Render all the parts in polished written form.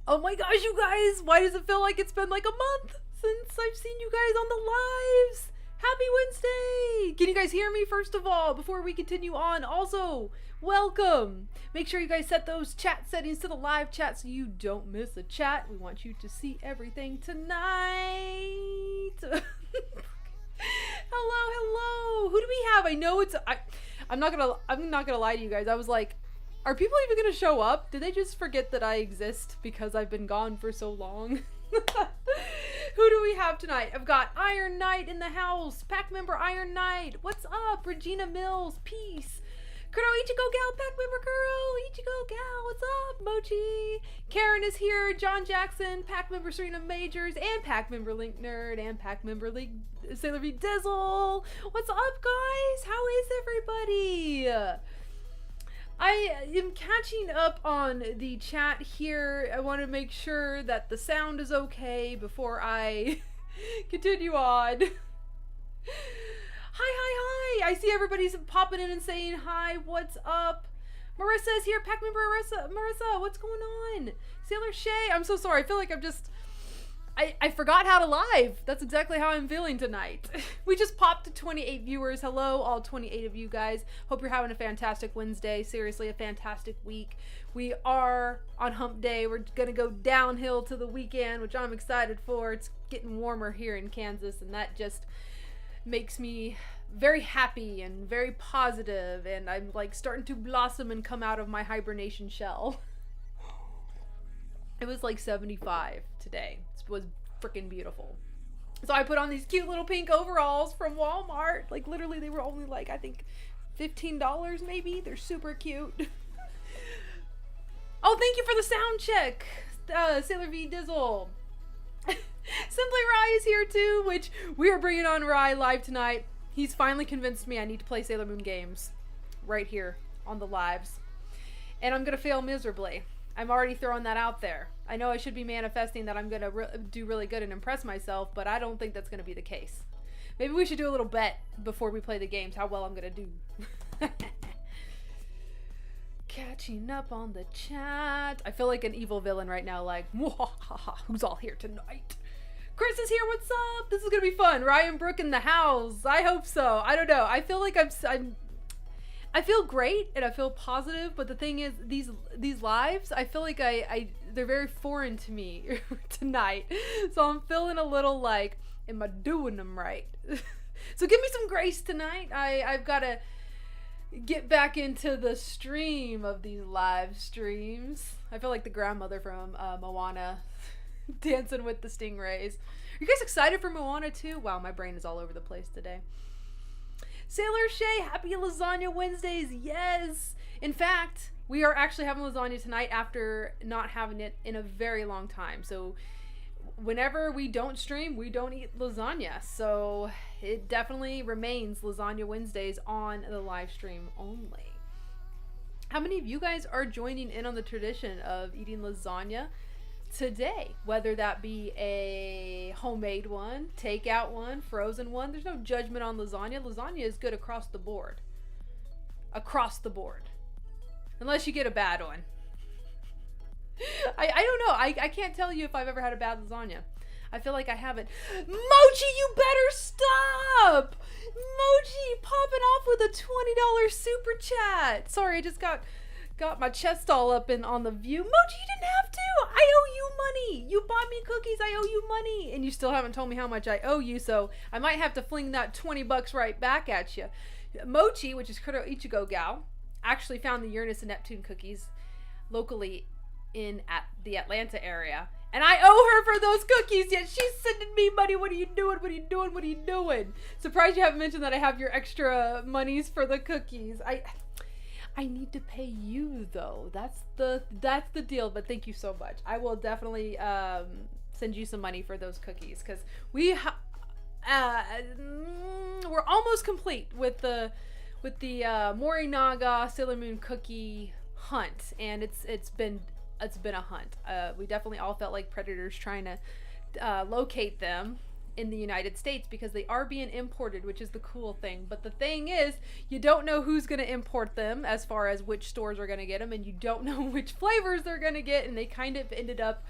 Oh my gosh, you guys, why does it feel like it's been like a month since I've seen you guys on the lives? Happy Wednesday! Can you guys hear me first of all before we continue on? Also, welcome! Make sure you guys set those chat settings to the live chat so you don't miss a chat. We want you to see everything tonight. Hello. Who do we have? I know it's I'm not gonna lie to you guys. I was like, are people even gonna show up? Did they just forget that I exist because I've been gone for so long? Who do we have tonight? I've got Iron Knight in the house. Pack member Iron Knight. What's up? Regina Mills. Peace. Kuro Ichigo Gal. Pack member Kuro Ichigo Gal. What's up? Mochi. Karen is here. John Jackson. Pack member Serena Majors. And Pack member Link Nerd. And Pack member Sailor V Dizzle. What's up, guys? How is everybody? I am catching up on the chat here. I want to make sure that the sound is okay before I continue on. Hi. I see everybody's popping in and saying hi. What's up? Marissa is here. Pack member Marissa, what's going on? Sailor Shay, I'm so sorry. I feel like I'm just... I forgot how to live. That's exactly how I'm feeling tonight. We just popped to 28 viewers. Hello, all 28 of you guys. Hope you're having a fantastic Wednesday. Seriously, a fantastic week. We are on hump day. We're gonna go downhill to the weekend, which I'm excited for. It's getting warmer here in Kansas, and that just makes me very happy and very positive, and I'm like starting to blossom and come out of my hibernation shell. It was like 75 today. It was freaking beautiful. So I put on these cute little pink overalls from Walmart. Like literally they were only like, I think $15 maybe. They're super cute. Oh, thank you for the sound check, Sailor V Dizzle. Simply Rye is here too, which we are bringing on Rye live tonight. He's finally convinced me I need to play Sailor Moon games right here on the lives. And I'm gonna fail miserably. I'm already throwing that out there. I know I should be manifesting that I'm going to do really good and impress myself, but I don't think that's going to be the case. Maybe we should do a little bet before we play the games, how well I'm going to do. Catching up on the chat. I feel like an evil villain right now, like, who's all here tonight? Chris is here, what's up? This is going to be fun. Ryan Brooke in the house. I hope so. I don't know. I feel like I feel great and I feel positive, but the thing is, these lives, I feel like they're very foreign to me tonight. So I'm feeling a little like, am I doing them right? So give me some grace tonight. I've got to get back into the stream of these live streams. I feel like the grandmother from Moana dancing with the stingrays. Are you guys excited for Moana too? Wow, my brain is all over the place today. Sailor Shay, happy Lasagna Wednesdays. Yes. In fact, we are actually having lasagna tonight after not having it in a very long time. So whenever we don't stream, we don't eat lasagna. So it definitely remains Lasagna Wednesdays on the live stream only. How many of you guys are joining in on the tradition of eating lasagna today, whether that be a homemade one, takeout one, frozen one? There's no judgment on lasagna. Lasagna is good across the board. Across the board. Unless you get a bad one. I don't know. I can't tell you if I've ever had a bad lasagna. I feel like I haven't. Mochi, you better stop! Mochi popping off with a $20 super chat. Sorry, I just got my chest all up on the view. Mochi, you didn't have to. I owe you money. You bought me cookies. I owe you money. And you still haven't told me how much I owe you, so I might have to fling that 20 bucks right back at you. Mochi, which is Kuro Ichigo Gal, actually found the Uranus and Neptune cookies locally in the Atlanta area. And I owe her for those cookies, yet she's sending me money. What are you doing? What are you doing? What are you doing? Surprised you haven't mentioned that I have your extra monies for the cookies. I need to pay you though. That's the deal. But thank you so much. I will definitely send you some money for those cookies because we're almost complete with the Morinaga Sailor Moon cookie hunt, and it's been a hunt. We definitely all felt like predators trying to locate them. in the United States because they are being imported, which is the cool thing. But the thing is, you don't know who's going to import them as far as which stores are going to get them, and you don't know which flavors they're going to get, and they kind of ended up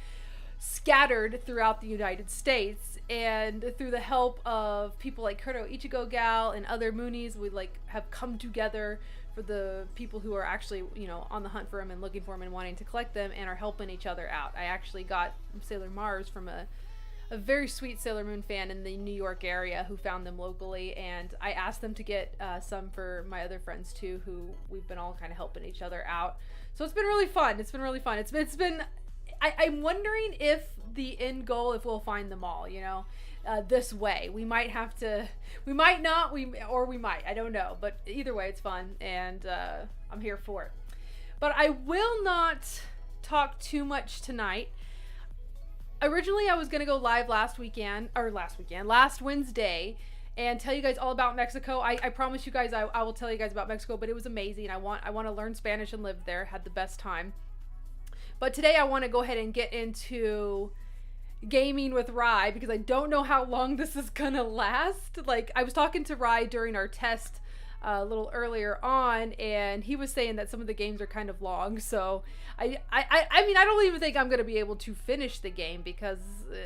scattered throughout the United States. And through the help of people like Kurto Ichigo Gal and other Moonies, we like have come together for the people who are actually, you know, on the hunt for them and looking for them and wanting to collect them, and are helping each other out. I actually got Sailor Mars from a very sweet Sailor Moon fan in the New York area who found them locally, and I asked them to get some for my other friends too, who we've been all kind of helping each other out. So it's been really fun. It's been really fun. It's been I'm wondering if the end goal, if we'll find them all, you know, this way. We might have to, we might not, or we might, I don't know. But either way, it's fun, and I'm here for it. But I will not talk too much tonight. Originally, I was going to go live last Wednesday, and tell you guys all about Mexico. I promise you guys I will tell you guys about Mexico, but it was amazing. I want to learn Spanish and live there. Had the best time. But today I want to go ahead and get into gaming with Rye, because I don't know how long this is gonna last. Like, I was talking to Rye during our test a little earlier on, and he was saying that some of the games are kind of long. So I mean, I don't even think I'm gonna be able to finish the game, because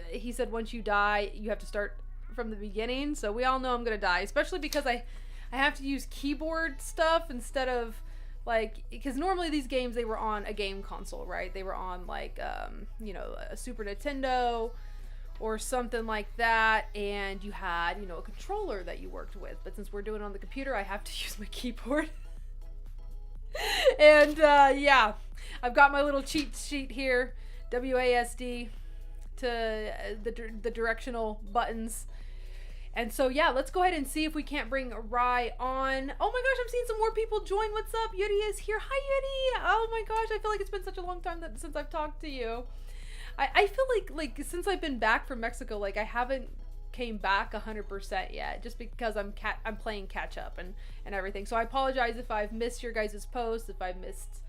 he said once you die, you have to start from the beginning. So we all know I'm gonna die, especially because I have to use keyboard stuff instead of, like, because normally these games, they were on a game console, right? They were on, like, you know, a Super Nintendo or something like that, and you had, you know, a controller that you worked with. But since we're doing it on the computer, I have to use my keyboard. And yeah, I've got my little cheat sheet here, WASD, to the directional buttons. And so, yeah, let's go ahead and see if we can't bring Rye on. Oh my gosh, I'm seeing some more people join. What's up? Yuri is here. Hi, Yuri. Oh my gosh, I feel like it's been such a long time since I've talked to you. I feel like since I've been back from Mexico, like, I haven't came back 100% yet, just because I'm playing catch up and everything. So I apologize if I've missed your guys' posts, if I've missed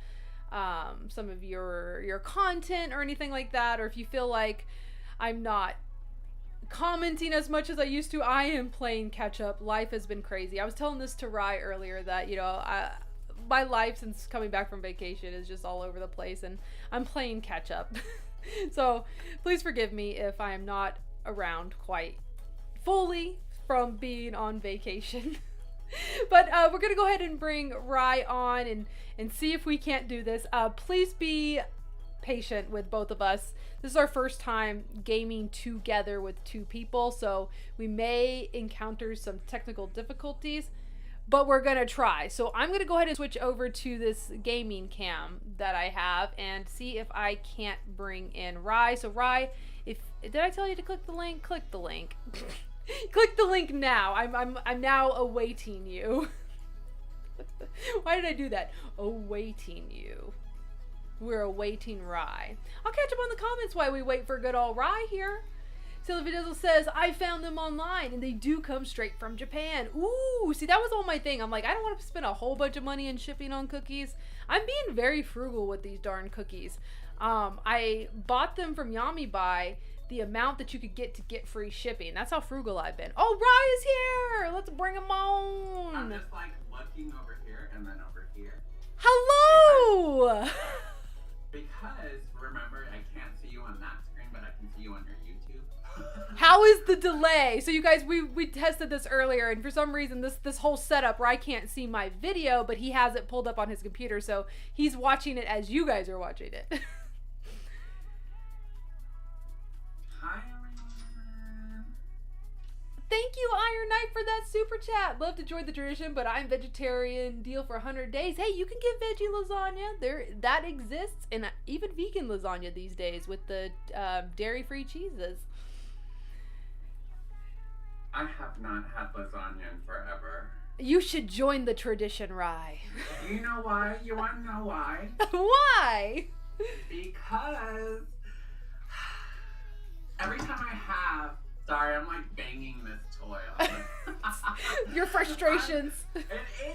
some of your content or anything like that, or if you feel like I'm not commenting as much as I used to. I am playing catch up. Life has been crazy. I was telling this to Rye earlier that, you know, my life since coming back from vacation is just all over the place, and I'm playing catch up. So please forgive me if I am not around quite fully from being on vacation. But we're gonna go ahead and bring Rye on and see if we can't do this. Please be patient with both of us. This is our first time gaming together with two people, so we may encounter some technical difficulties, but we're gonna try. So I'm gonna go ahead and switch over to this gaming cam that I have and see if I can't bring in Rye. So Rye, did I tell you to click the link? Click the link. Click the link now. I'm now awaiting you. Why did I do that? Awaiting you. We're awaiting Rye. I'll catch up on the comments while we wait for good old Rye here. Sylvie Dizzle says, I found them online, and they do come straight from Japan. Ooh, see, that was all my thing. I'm like, I don't want to spend a whole bunch of money in shipping on cookies. I'm being very frugal with these darn cookies. I bought them from Yami Buy, the amount that you could get free shipping. That's how frugal I've been. Oh, Rye is here! Let's bring him on! I'm just, like, looking over here and then over here. Hello! Because, remember, I can't see you on that screen, but I can see you on your YouTube. How is the delay? So you guys, we tested this earlier, and for some reason, this whole setup where I can't see my video, but he has it pulled up on his computer, so he's watching it as you guys are watching it. Hi, everyone. Thank you, Iron Knight, for that super chat. Love to join the tradition, but I'm vegetarian. Deal for 100 days. Hey, you can get veggie lasagna. That exists, and even vegan lasagna these days with the dairy-free cheeses. I have not had lasagna in forever. You should join the tradition, Rye. You know why? You want to know why? Why? Because every time I have... Sorry, I'm like banging this toy. Your frustrations. It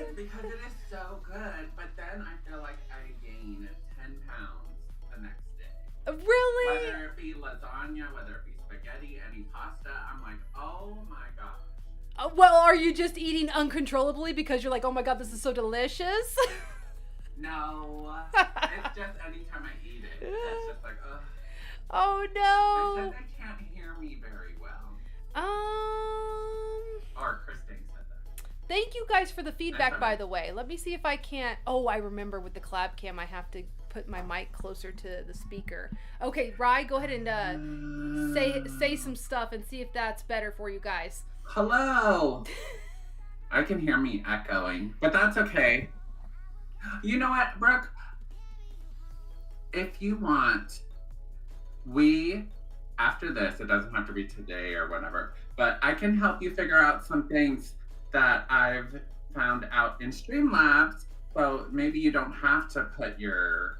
is, because it is so good, but then I feel like I gain 10 pounds the next day. Really? Whether it be lasagna, whether it be spaghetti, any pasta, I'm like, oh Oh my gosh. Well, are you just eating uncontrollably because you're like, oh my god, this is so delicious? No. It's just anytime I eat it, it's just like, ugh. Oh They no. said they can't hear me very well. Or Christine said that. Thank you guys for the feedback, That's by alright. the way. Let me see if I can't. Oh, I remember with the collab cam, I have to put my mic closer to the speaker. Okay, Rye, go ahead and say some stuff and see if that's better for you guys. Hello. I can hear me echoing, but that's okay. You know what, Brooke? If you want, after this, it doesn't have to be today or whatever, but I can help you figure out some things that I've found out in Streamlabs, so maybe you don't have to put your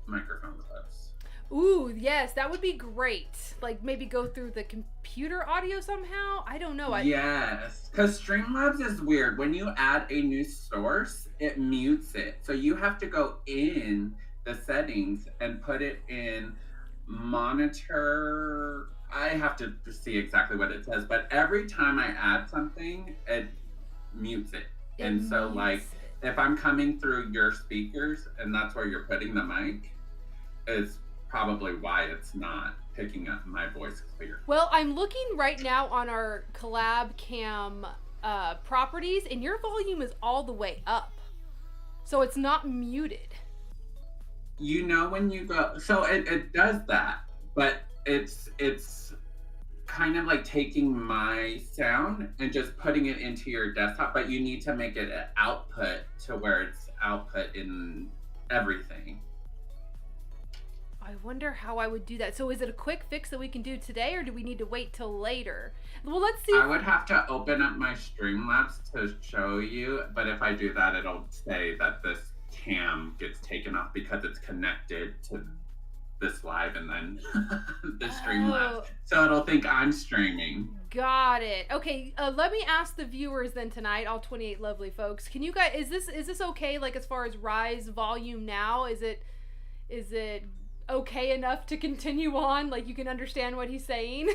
microphone close. Ooh, yes, that would be great. Like maybe go through the computer audio somehow. I don't know. Yes, because Streamlabs is weird. When you add a new source, it mutes it. So you have to go in the settings and put it in monitor. I have to see exactly what it says, but every time I add something, it mutes it. And so like if I'm coming through your speakers and that's where you're putting the mic, is probably why it's not picking up my voice clear. Well, I'm looking right now on our collab cam properties, and your volume is all the way up. So it's not muted. You know when you go, so it does that, but it's kind of like taking my sound and just putting it into your desktop, but you need to make it an output to where it's output in everything. I wonder how I would do that. So is it a quick fix that we can do today, or do we need to wait till later? Well, let's see. I would have to open up my Streamlabs to show you, but if I do that, it'll say that this cam gets taken off because it's connected to this live and then the Streamlabs. Oh. So it'll think I'm streaming. Got it. Okay, let me ask the viewers then tonight, all 28 lovely folks. Can you guys, is this okay, like as far as Rise volume now? Is it okay enough to continue on? Like you can understand what he's saying?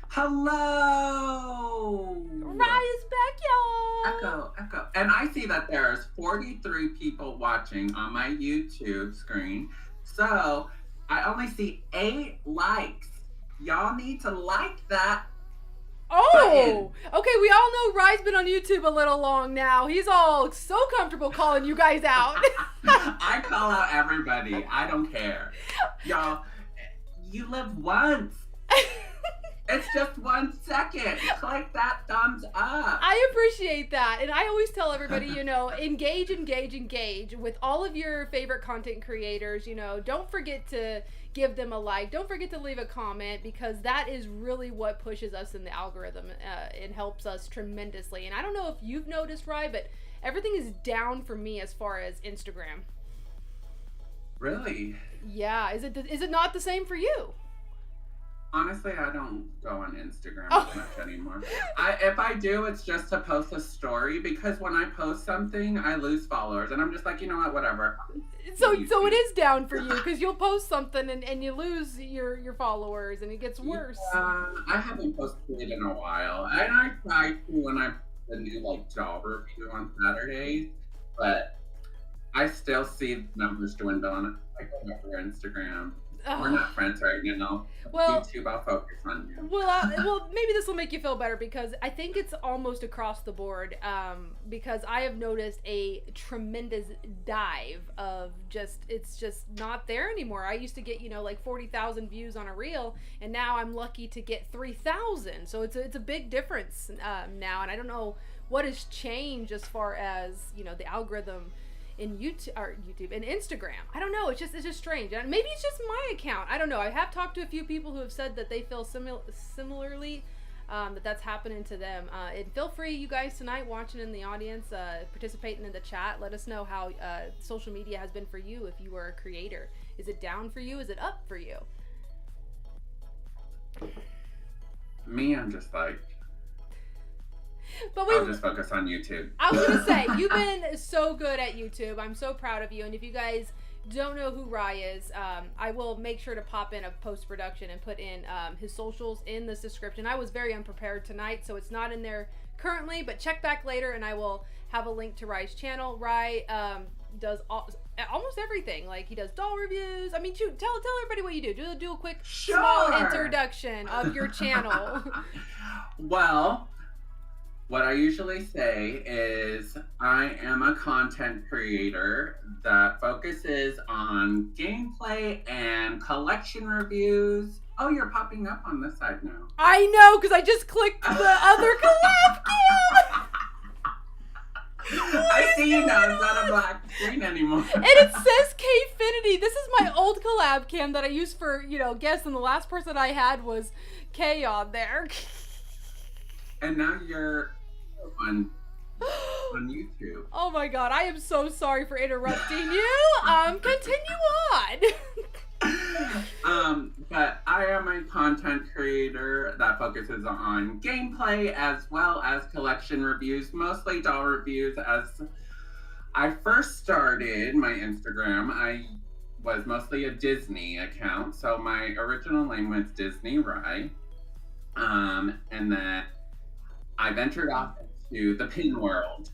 Hello! Rise is back, y'all! Echo. And I see that there's 43 people watching on my YouTube screen. So I only see 8 likes. Y'all need to like that. Oh! Okay, we all know Rye's been on YouTube a little long now. He's all so comfortable calling you guys out. I call out everybody. I don't care. Y'all, you live once. It's just 1 second. Click that thumbs up. I appreciate that. And I always tell everybody, engage with all of your favorite content creators. Don't forget to give them a like. Don't forget to leave a comment, because that is really what pushes us in the algorithm and helps us tremendously. And I don't know if you've noticed, Rye, but everything is down for me as far as Instagram. Really? Yeah. Is it not the same for you? Honestly, I don't go on Instagram as much anymore. If I do, it's just to post a story, because when I post something, I lose followers, and I'm just like, you know what, whatever. So it is down for you, because you'll post something and you lose your followers, and it gets worse. I haven't posted in a while, and I try to when I put a new doll review on Saturdays, but I still see numbers dwindle on Instagram. We're not friends right now. Well, YouTube, I'll focus on you. Well, maybe this will make you feel better, because I think it's almost across the board. Because I have noticed a tremendous dive of it's just not there anymore. I used to get 40,000 views on a reel, and now I'm lucky to get 3,000. So it's a big difference now, and I don't know what has changed as far as the algorithm in YouTube and Instagram. I don't know. It's just strange. And maybe it's just my account. I don't know. I have talked to a few people who have said that they feel similarly, that's happening to them. And feel free, you guys tonight watching in the audience, participating in the chat. Let us know how social media has been for you if you are a creator. Is it down for you? Is it up for you? Me, I'm just like, But I'll just focus on YouTube. I was gonna say, you've been so good at YouTube. I'm so proud of you. And if you guys don't know who Rye is, I will make sure to pop in a post-production and put in his socials in this description. I was very unprepared tonight, so it's not in there currently, but check back later and I will have a link to Rye's channel. Rye does almost everything. Like, he does doll reviews. I mean, shoot, tell everybody what you do. Do a quick small introduction of your channel. Well, what I usually say is I am a content creator that focuses on gameplay and collection reviews. Oh, you're popping up on this side now. I know, because I just clicked the other collab cam. I see you now. It's not a black screen anymore. And it says Kfinity. This is my old collab cam that I used for, guests, and the last person I had was K on there. And now you're on YouTube. Oh my god, I am so sorry for interrupting you. Continue on. But I am a content creator that focuses on gameplay as well as collection reviews, mostly doll reviews. As I first started my Instagram, I was mostly a Disney account, so my original name was Disney Rye. And then I ventured off into the pin world,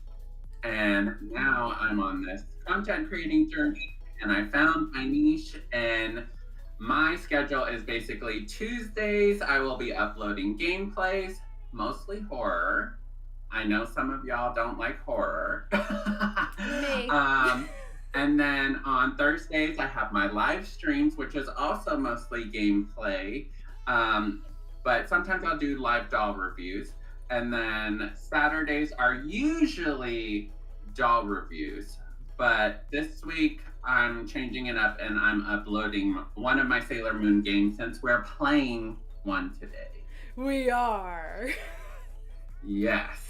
and now I'm on this content creating journey, and I found my niche, and my schedule is basically Tuesdays. I will be uploading gameplays, mostly horror. I know some of y'all don't like horror. Me. And then on Thursdays, I have my live streams, which is also mostly gameplay. But sometimes I'll do live doll reviews. And then Saturdays are usually doll reviews. But this week, I'm changing it up and I'm uploading one of my Sailor Moon games since we're playing one today. We are. Yes.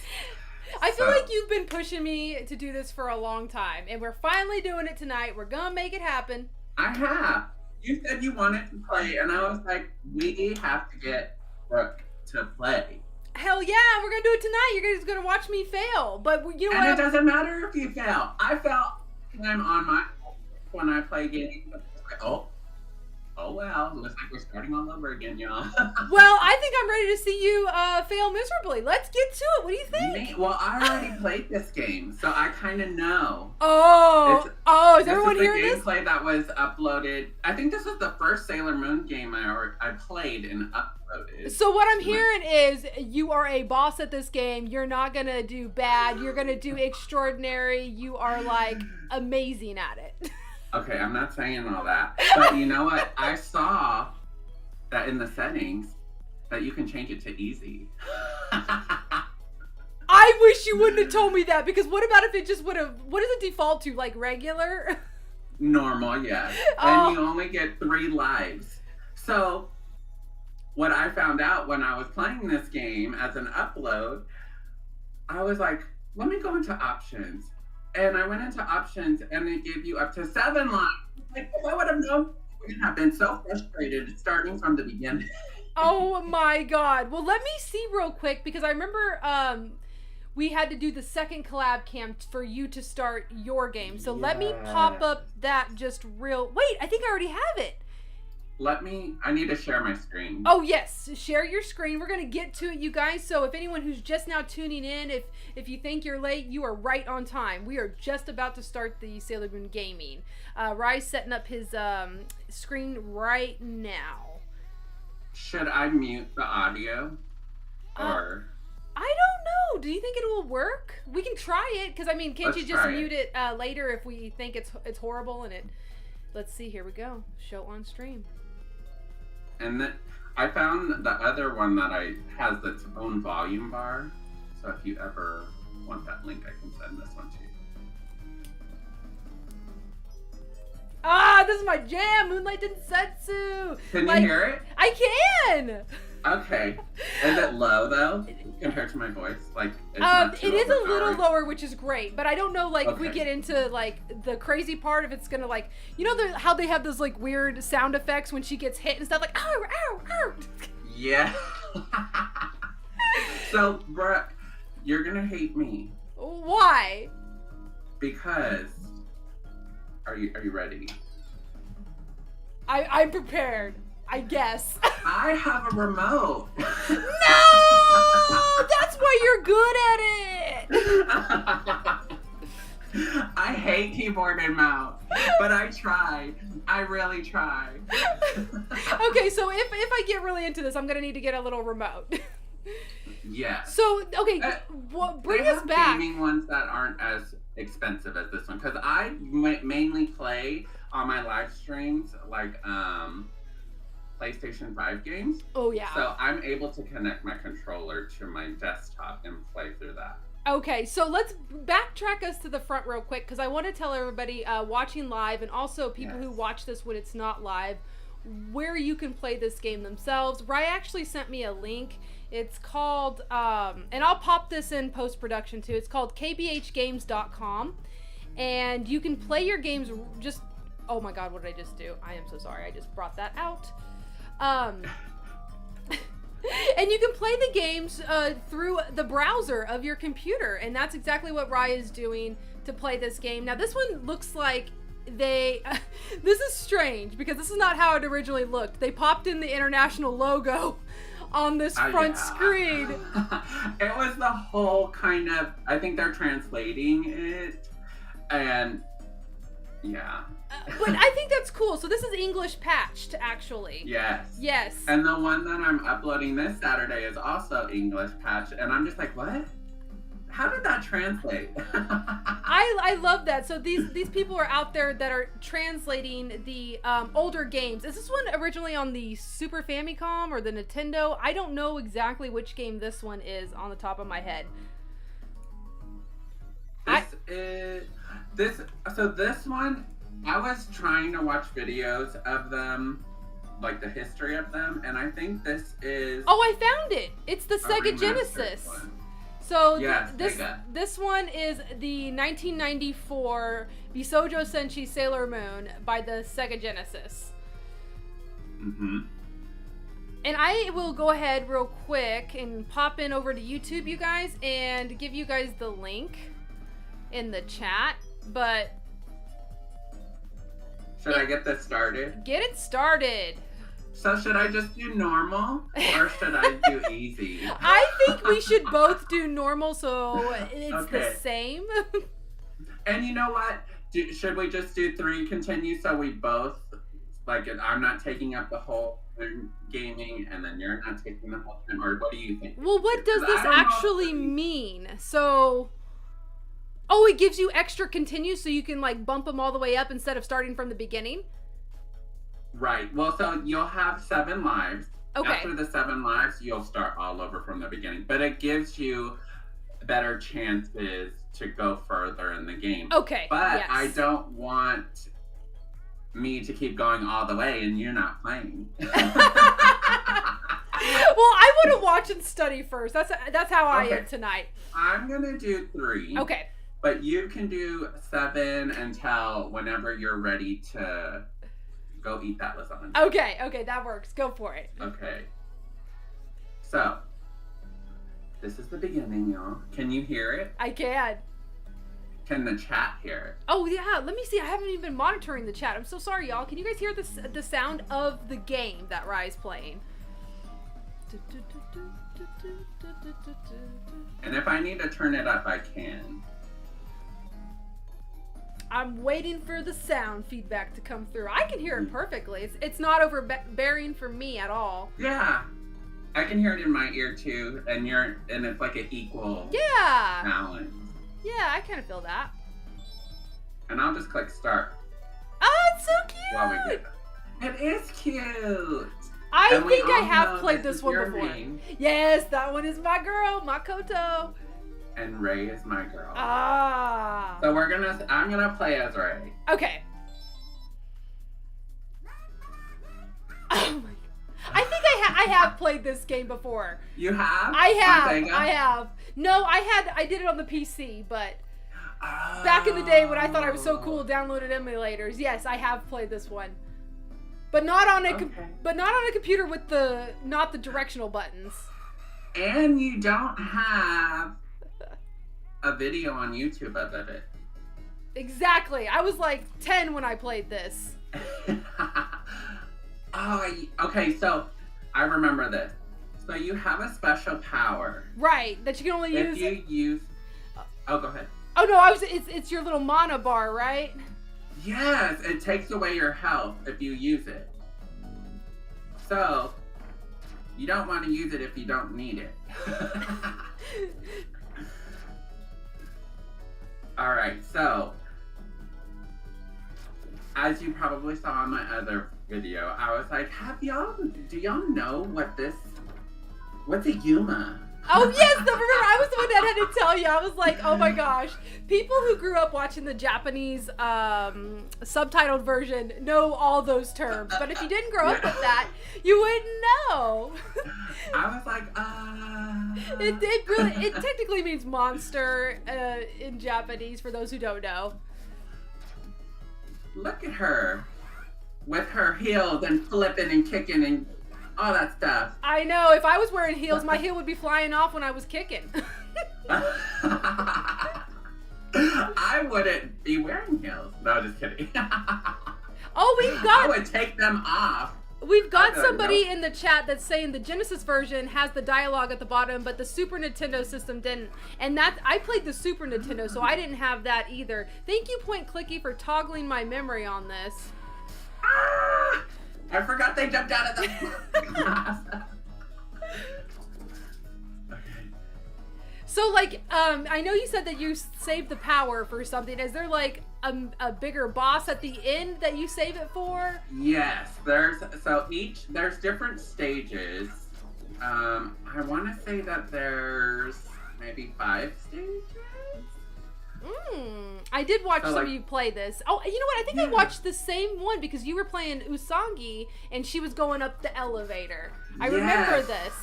I feel like you've been pushing me to do this for a long time, and we're finally doing it tonight. We're gonna make it happen. I have. You said you wanted to play, and I was like, we have to get Brooke to play. Hell yeah, we're gonna do it tonight. You're just gonna watch me fail. But you know what? And it doesn't matter if you fail. I felt time on my when I play games. Oh well, looks like we're starting all over again, y'all. Well, I think I'm ready to see you fail miserably. Let's get to it. What do you think? Well, I already played this game, so I kind of know. Is everyone hearing this? This is the gameplay that was uploaded. I think this was the first Sailor Moon game I played and uploaded. So what I'm hearing is you are a boss at this game. You're not going to do bad. You're going to do extraordinary. You are, like, amazing at it. Okay, I'm not saying all that. But you know what? I saw that in the settings that you can change it to easy. I wish you wouldn't have told me that, because what about if it just would have... What does it default to? Like, regular? Normal, yes. And you only get 3 lives. So, what I found out when I was playing this game as an upload, I was like, let me go into options. And I went into options and it gave you up to 7 lives. Like, if I would have known, I would have been so frustrated starting from the beginning. Oh my god. Well, let me see real quick, because I remember we had to do the second collab cam for you to start your game. So let me pop up that just real... Wait, I think I already have it. I need to share my screen. Oh yes, share your screen. We're gonna get to it, you guys. So if anyone who's just now tuning in, if you think you're late, you are right on time. We are just about to start the Sailor Moon gaming. Rye's setting up his screen right now. Should I mute the audio? Or I don't know. Do you think it will work? We can try it, because I mean, can't you just mute it later if we think it's horrible and it... Let's see, here we go. Show on stream. And then I found the other one that has its own volume bar. So if you ever want that link, I can send this one to you. This is my jam, Moonlight Densetsu. Can you hear it? I can. Okay. Is it low though, compared to my voice? Like, it's not too it is a little overpowering? lower, which is great. But I don't know, like, if we Okay. get into like the crazy part, if it's gonna like, how they have those like weird sound effects when she gets hit and stuff, like ow, ow, ow. Yeah. So, Brooke, you're gonna hate me. Why? Because are you ready? I'm prepared. I guess. I have a remote. No! That's why you're good at it! I hate keyboard and mouse, but I try. I really try. Okay, so if I get really into this, I'm gonna need to get a little remote. Yeah. So, okay, bring us back. Gaming ones that aren't as expensive as this one, because I mainly play on my live streams like PlayStation 5 games. Oh yeah. So I'm able to connect my controller to my desktop and play through that. Okay, so let's backtrack us to the front real quick, because I want to tell everybody watching live, and also people who watch this when it's not live, where you can play this game themselves. Rye actually sent me a link. It's called, and I'll pop this in post-production too, it's called kbhgames.com, and you can play your games just, oh my god, what did I just do? I am so sorry, I just brought that out. And you can play the games through the browser of your computer, and that's exactly what Rye is doing to play this game. Now this one looks like this is strange, because this is not how it originally looked. They popped in the international logo on this front screen. It was the whole kind of, I think they're translating it, and yeah. But I think that's cool. So this is English patched, actually. Yes. Yes. And the one that I'm uploading this Saturday is also English patched, and I'm just like, what? How did that translate? I love that. So these people are out there that are translating the older games. Is this one originally on the Super Famicom or the Nintendo? I don't know exactly which game this one is on the top of my head. This one, I was trying to watch videos of them, like the history of them, and I think this is... Oh, I found it! It's the Sega Genesis. One. So yes, this one is the 1994 Bisoujo Senshi Sailor Moon by the Sega Genesis. Mm-hmm. And I will go ahead real quick and pop in over to YouTube, you guys, and give you guys the link in the chat, but... Should I get this started? Get it started. So should I just do normal, or should I do easy? I think we should both do normal, so it's the same. And you know what? Should we just do 3 continue, so we both, like, I'm not taking up the whole gaming, and then you're not taking the whole time, or what do you think? Well, what does this actually mean? So... Oh, it gives you extra continues, so you can like bump them all the way up instead of starting from the beginning? Right. Well, so you'll have 7 lives. Okay. After the 7 lives, you'll start all over from the beginning. But it gives you better chances to go further in the game. Okay. But yes. I don't want me to keep going all the way and you're not playing. Well, I want to watch and study first. That's how I am tonight. I'm gonna do 3. Okay. But you can do 7 until whenever you're ready to go eat that lasagna. Okay, that works. Go for it. Okay. So, this is the beginning, y'all. Can you hear it? I can. Can the chat hear it? Oh, yeah. Let me see. I haven't even been monitoring the chat. I'm so sorry, y'all. Can you guys hear the sound of the game that Rye's playing? And if I need to turn it up, I can. I'm waiting for the sound feedback to come through. I can hear it perfectly. It's not overbearing for me at all. Yeah. I can hear it in my ear too, and it's like an equal balance. Yeah, I kind of feel that. And I'll just click start. Oh, it's so cute! While we get it is cute! I think I have played this one before. Name. Yes, that one is my girl, Makoto. And Ray is my girl. Ah. So I'm gonna play as Ray. Okay. Oh my! I think I have played this game before. You have? I have. No, I did it on the PC, but back in the day when I thought I was so cool, downloaded emulators. Yes, I have played this one, but not on a computer with not the directional buttons. And you don't have a video on YouTube of it. Exactly. I was like 10 when I played this. Okay, so I remember this. So you have a special power. Right, that you can only use. If you use. Oh, go ahead. Oh no, it's your little mana bar, right? Yes, it takes away your health if you use it. So you don't want to use it if you don't need it. All right, so as you probably saw in my other video, I was like, do y'all know what's a Yuma? Oh yes, remember I was the one that had to tell you. I was like, oh my gosh. People who grew up watching the Japanese subtitled version know all those terms. But if you didn't grow up with that, you wouldn't know. I was like, It technically means monster in Japanese for those who don't know. Look at her with her heels and flipping and kicking and all that stuff. I know. If I was wearing heels, my heel would be flying off when I was kicking. I wouldn't be wearing heels. No, just kidding. Oh, I would take them off. We've got somebody in the chat that's saying the Genesis version has the dialogue at the bottom, but the Super Nintendo system didn't. And I played the Super Nintendo, so I didn't have that either. Thank you, Point Clicky, for toggling my memory on this. Ah! I forgot they jumped out of the glass. Okay. So, like, I know you said that you saved the power for something. Is there, like, a bigger boss at the end that you save it for? Yes, there's different stages. I want to say that there's maybe 5 stages. I did watch some of you play this. Oh, you know what? I think I watched the same one because you were playing Usangi and she was going up the elevator. I remember this.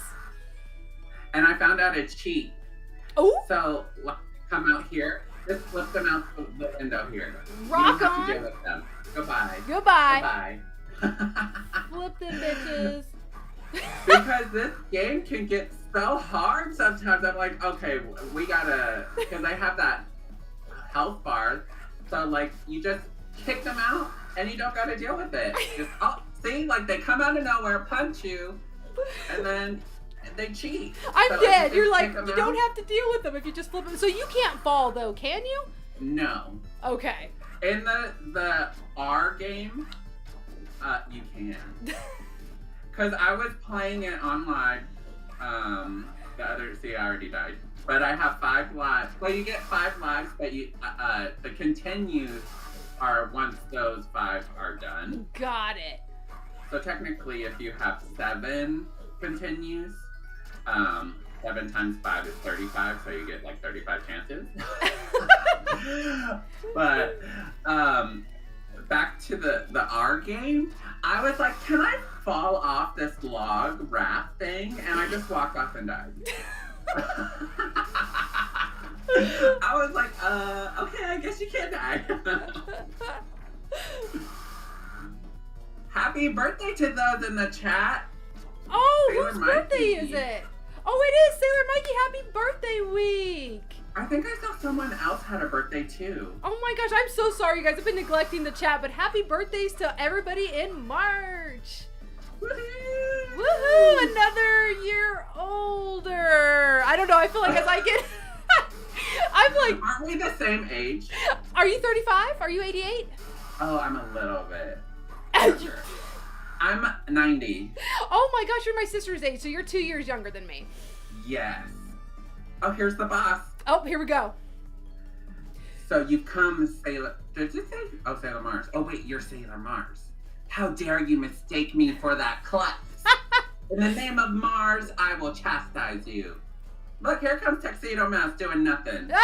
And I found out it's cheat. Oh. So come out here. Just flip them out the window here. Rock you don't have on. to deal with them. Goodbye. Goodbye. Goodbye. Flip them bitches. Because this game can get so hard sometimes. I'm like, okay, we gotta, because I have that health bar. So like, you just kick them out and you don't gotta deal with it. Just, see, like they come out of nowhere, punch you, and then they cheat. I'm dead. You're like, you don't have to deal with them if you just flip them. So you can't fall though, can you? No. Okay. In the R game, you can. Because I was playing it online. I already died. But I have 5 lives. Well, you get 5 lives, but you the continues are once those 5 are done. Got it. So technically, if you have 7 continues, 7 times 5 is 35, so you get like 35 chances. But back to the R game, I was like, can I fall off this log raft thing? And I just walked off and died. I was like, okay, I guess you can die. Happy birthday to those in the chat. Oh, Sailor whose Mikey. birthday is it? Oh, it is Sailor Mikey. Happy birthday week. I think I saw someone else had a birthday too. Oh my gosh, I'm so sorry, you guys. I've been neglecting the chat, but happy birthdays to everybody in March. Woohoo! Woohoo! Another year older. I don't know. I feel like as I get, I'm like. Aren't we the same age? Are you 35? Are you 88? Oh, I'm a little bit. Younger. I'm 90. Oh my gosh, you're my sister's age, so you're 2 years younger than me. Yes. Oh, here's the boss. Oh, here we go. So you come, Sailor. Did you say? Oh, Sailor Mars. Oh wait, you're Sailor Mars. How dare you mistake me for that klutz? In the name of Mars, I will chastise you. Look, here comes Tuxedo Mouse doing nothing. You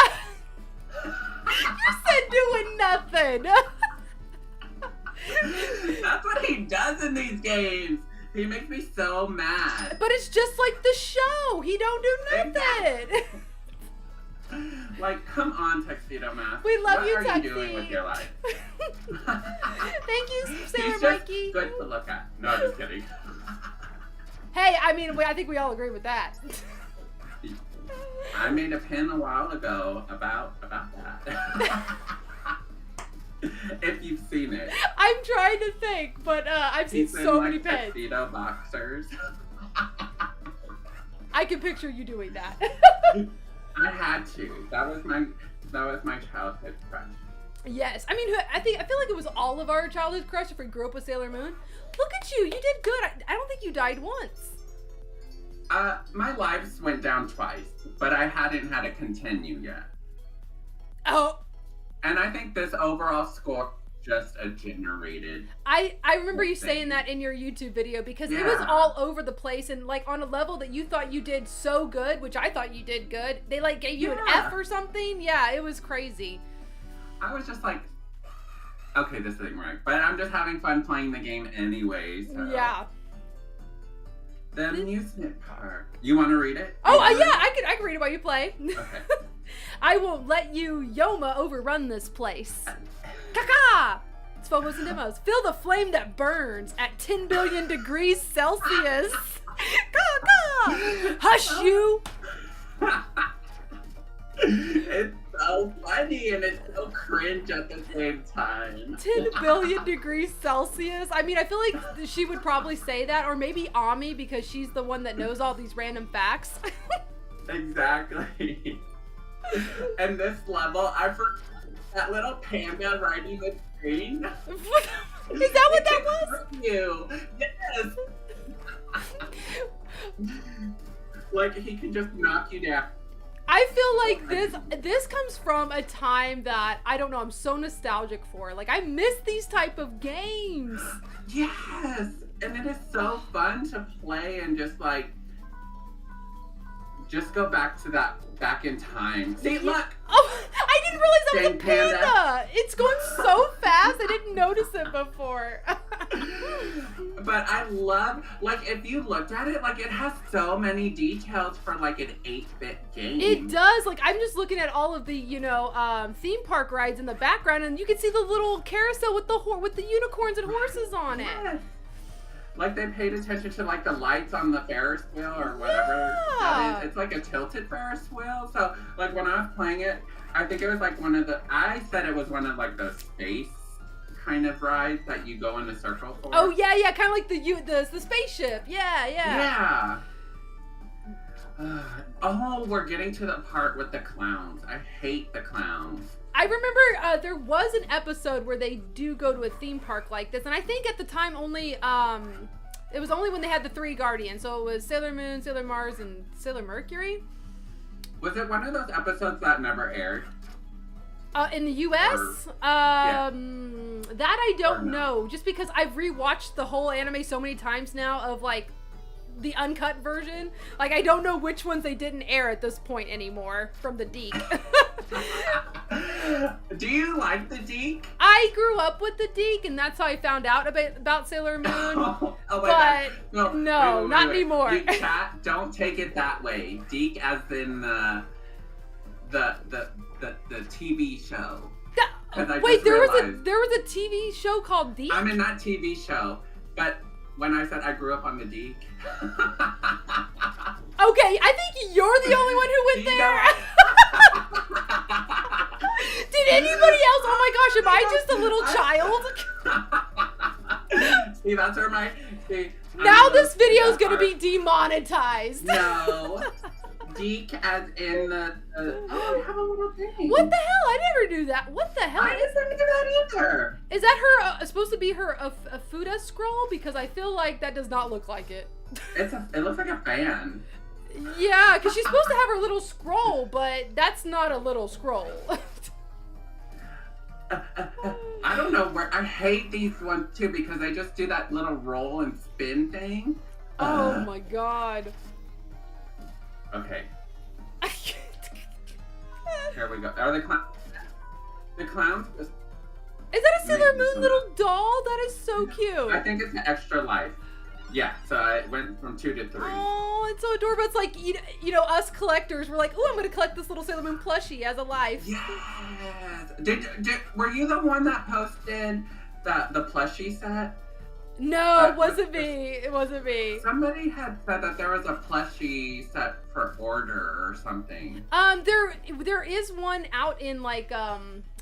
said doing nothing. That's what he does in these games. He makes me so mad. But it's just like the show. He don't do nothing. Like, come on, Tuxedo Mouse. We love you, What are Tuxie. you doing with your life? Thank you, Sailor He's just Mikey. good to look at. No, I'm just kidding. Hey, I mean, I think we all agree with that. I made a pin a while ago about that. If you've seen it. I'm trying to think, but I've seen so many pets. Tuxedo boxers. I can picture you doing that. I had to. That was my childhood crush. Yes, I mean, I feel like it was all of our childhood crush if we grew up with Sailor Moon. Look at you, you did good. I don't think you died once. My lives went down twice, but I hadn't had it continue yet. Oh. And I think this overall score just a generated. I remember you saying that in your YouTube video because it was all over the place and like on a level that you thought you did so good, which I thought you did good. They like gave you an F or something. Yeah, it was crazy. I was just like, okay, this isn't right. But I'm just having fun playing the game anyway. So. Yeah. The amusement park. You want to read it? I can read it while you play. Okay. I won't let you Yoma overrun this place. Kaka! It's Phobos and Demos. Feel the flame that burns at 10 billion degrees Celsius. Kaka! Hush you! It's so funny and it's so cringe at the same time. 10 billion degrees Celsius? I mean, I feel like she would probably say that, or maybe Ami because she's the one that knows all these random facts. Exactly. And this level, I forgot that little panda riding the train. Is that what that was? You. Yes. Like he can just knock you down. I feel like this comes from a time that I don't know, I'm so nostalgic for. Like I miss these type of games. Yes. And it is so fun to play and just like go back to that back in time. See, look. Oh, I didn't realize that was a panda. It's going so fast. I didn't notice it before. But I love, like, if you looked at it, like, it has so many details for, like, an 8-bit game. It does. Like, I'm just looking at all of the, you know, theme park rides in the background, and you can see the little carousel with the unicorns and horses on it. Yes. Like, they paid attention to, like, the lights on the Ferris wheel or whatever that is. It's like a tilted Ferris wheel. So, like, when I was playing it, I think it was, like, I said it was one of, like, the space kind of rides that you go in a circle for. Oh, yeah, kind of like the spaceship. Yeah. Oh, we're getting to the part with the clowns. I hate the clowns. I remember there was an episode where they do go to a theme park like this, and I think at the time only, it was only when they had the 3 Guardians, so it was Sailor Moon, Sailor Mars, and Sailor Mercury. Was it one of those episodes that never aired? In the U.S.? That I don't know, just because I've rewatched the whole anime so many times now of, like, the uncut version. Like, I don't know which ones they didn't air at this point anymore from the Deke. Do you like the Deke? I grew up with the Deke, and that's how I found out about Sailor Moon. Oh my God. No, not anymore. You chat, don't take it that way. Deke as in the TV show. Wait, there was a TV show called Deke? I'm in that TV show, but when I said I grew up on the Deke. Okay, I think you're the only one who went there. Did anybody else? Oh my gosh, am I just a little child? See, that's where now this video is gonna be demonetized. No. Deke as in the I have a little thing. What the hell? I never knew that. What the hell? I didn't do that either. Is that her supposed to be her a Fuda scroll? Because I feel like that does not look like it. It looks like a fan. Yeah, because she's supposed to have her little scroll, but that's not a little scroll. I don't know where. I hate these ones too because they just do that little roll and spin thing. Oh my God. Okay. Here we go. Are the clowns? Is that a Sailor Moon little doll? That is so cute. I think it's an extra life. Yeah, so I went from 2 to 3. Oh, it's so adorable. It's like, you know, us collectors, we're like, oh, I'm going to collect this little Sailor Moon plushie as a life. Yes. Were you the one that posted the plushie set? No, it wasn't me. It wasn't me. Somebody had said that there was a plushie set for order or something. There is one out in like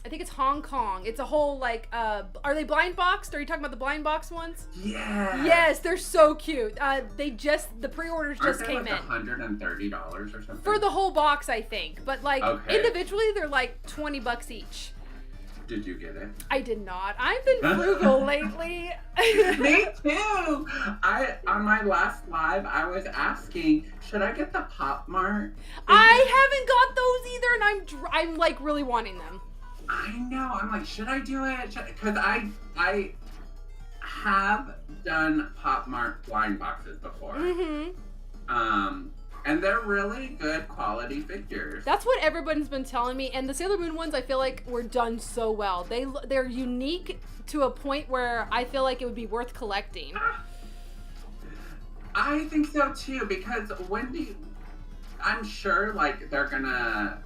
I think it's Hong Kong. It's a whole like are they blind boxed? Are you talking about the blind box ones? Yeah. Yes, they're so cute. The pre-orders just came in. $130 or something For the whole box, I think. But like Okay. individually they're like $20 each. Did you get it? I did not. I've been frugal lately. Me too. On my last live, I was asking, should I get the Pop Mart? I haven't got those either, and I'm like really wanting them. I know. I'm like, should I do it? Because I have done Pop Mart blind boxes before. And they're really good quality figures. That's what everyone's been telling me, and the Sailor Moon ones I feel like were done so well. They're unique to a point where I feel like it would be worth collecting. I think so too, because I'm sure like they're gonna.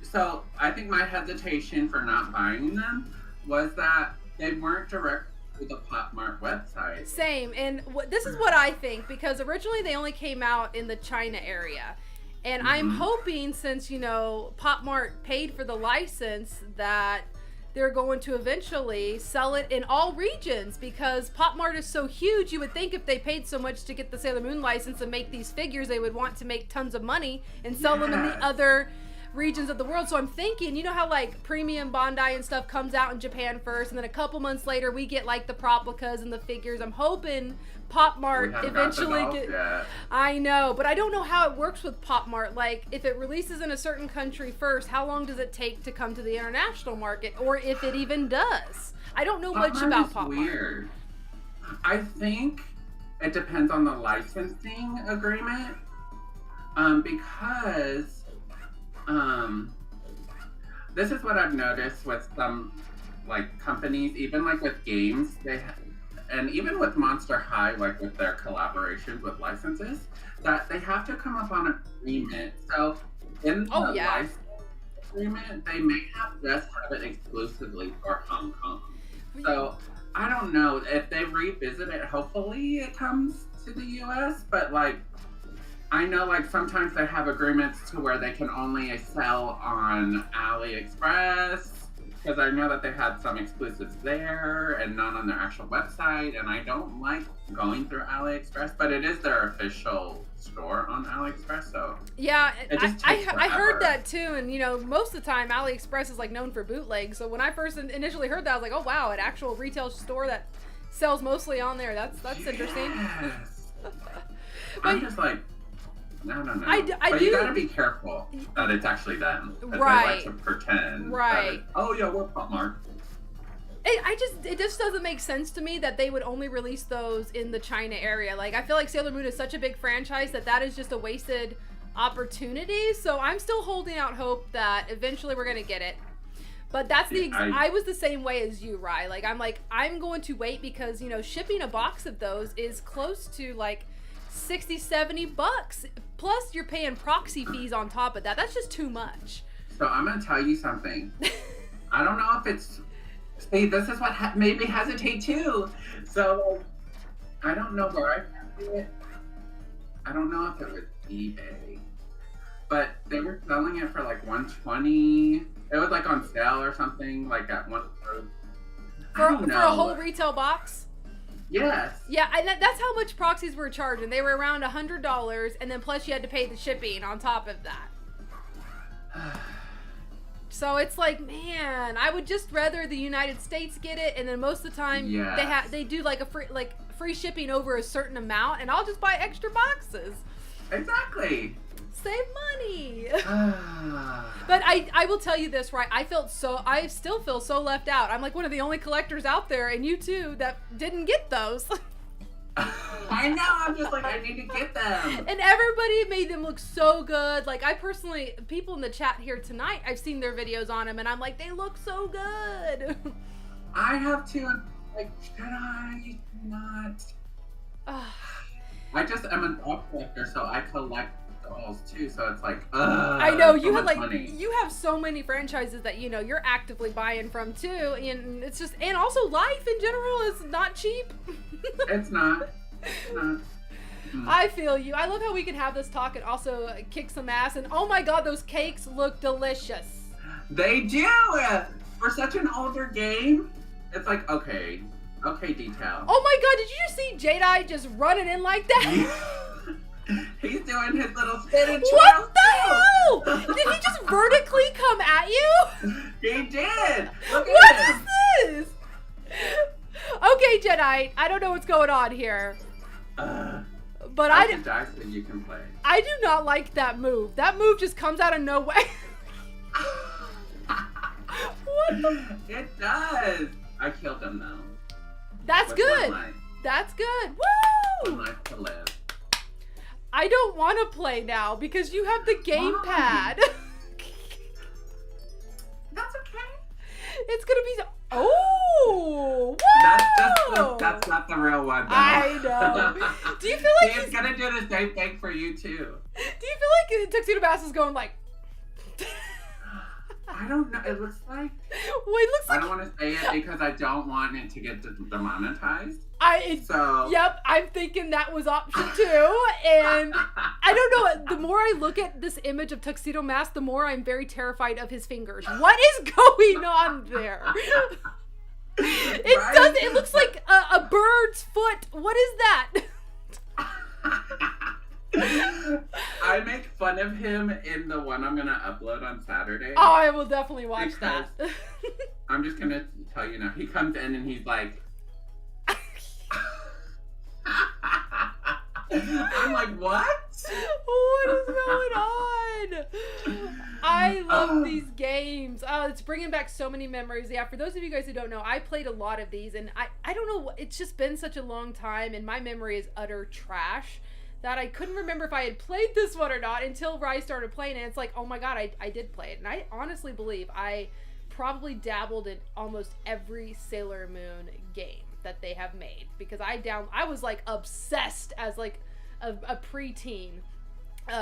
So I think my hesitation for not buying them was that they weren't direct to the Pop Mart website. Same, and this is what I think, because originally they only came out in the China area. And I'm hoping, since, you know, Pop Mart paid for the license, that they're going to eventually sell it in all regions, because Pop Mart is so huge. You would think if they paid so much to get the Sailor Moon license and make these figures, they would want to make tons of money and sell them in the other regions of the world. So I'm thinking, you know how like premium Bandai and stuff comes out in Japan first, and then a couple months later we get like the Proplicas and the figures. I'm hoping Pop Mart eventually I know, but I don't know how it works with Pop Mart. Like, if it releases in a certain country first, how long does it take to come to the international market, or if it even does? I don't know much about Pop Mart. Weird. I think it depends on the licensing agreement, because this is what I've noticed with some like companies, even like with games, and even with Monster High, like with their collaborations with licenses, that they have to come up on an agreement. So in the license agreement, they may just have it exclusively for Hong Kong. So I don't know if they revisit it. Hopefully it comes to the US, but like, I know like sometimes they have agreements to where they can only sell on AliExpress, because I know that they had some exclusives there and not on their actual website, and I don't like going through AliExpress, but it is their official store on AliExpress, so yeah, I heard forever. that too. And you know, most of the time AliExpress is like known for bootlegs, so when I first initially heard that, I was like, oh wow, an actual retail store that sells mostly on there. That's interesting. I'm just like, no. But you gotta be careful that it's actually them. Right. They like to pretend. Right. Oh yeah, we're Pop Mart. It just doesn't make sense to me that they would only release those in the China area. Like, I feel like Sailor Moon is such a big franchise that is just a wasted opportunity. So I'm still holding out hope that eventually we're gonna get it. But that's I was the same way as you, Rye. Like, I'm going to wait, because, you know, shipping a box of those is close to like $60-$70, plus you're paying proxy fees on top of that. That's just too much. So I'm gonna tell you something. I don't know if it's, see, this is what made me hesitate too. So I don't know where I found it. I don't know if it was eBay, but they were selling it for like $120. It was like on sale or something, like at one. For a whole retail box. Yes. Yeah, that's how much proxies were charging. They were around $100, and then plus you had to pay the shipping on top of that. So it's like, man, I would just rather the United States get it, and then most of the time they do like a free shipping over a certain amount, and I'll just buy extra boxes. Exactly. Save money. But I will tell you this, right? I still feel so left out. I'm like one of the only collectors out there, and you too, that didn't get those. I know. I'm just like, I need to get them. And everybody made them look so good. Like, I personally, people in the chat here tonight, I've seen their videos on them, and I'm like, they look so good. I have to. Like, should I not? I just am a dog collector, so I collect dolls too. So it's like, I know you have money. You have so many franchises that you know you're actively buying from too, and it's just, and also life in general is not cheap. It's not. I feel you. I love how we can have this talk and also kick some ass. And oh my god, those cakes look delicious. They do! For such an older game, it's like, okay, detail. Oh my god, did you just see Jedi just running in like that? He's doing his little spinning What the hell? Did he just vertically come at you? He did! Look at What him! is this? Okay, Jedi, I don't know what's going on here. But I dice that you can play. I do not like that move. That move just comes out of nowhere. What the? It does! I killed him though. That's With good. 1 life. That's good. Woo! 1 life to live. I don't want to play now because you have the gamepad. That's okay. It's gonna be. Oh! That's not the real one though. I know. Do you feel like he's gonna do the same thing for you too? Do you feel like Tuxedo Mask is going like? I don't know. It looks like. Well, it looks like. I don't want to say it because I don't want it to get demonetized. So. Yep, I'm thinking that was option 2, and I don't know. The more I look at this image of Tuxedo Mask, the more I'm very terrified of his fingers. What is going on there? It looks like a bird's foot. What is that? I make fun of him in the one I'm gonna upload on Saturday. Oh, I will definitely watch that. I'm just gonna tell you now. He comes in and he's like, I'm like, what? What is going on? I love these games. Oh, it's bringing back so many memories. Yeah, for those of you guys who don't know, I played a lot of these, and I don't know, it's just been such a long time, and my memory is utter trash that I couldn't remember if I had played this one or not until Rye started playing it. It's like, oh my god, I did play it. And I honestly believe I probably dabbled in almost every Sailor Moon game that they have made, because I was like obsessed as like a preteen,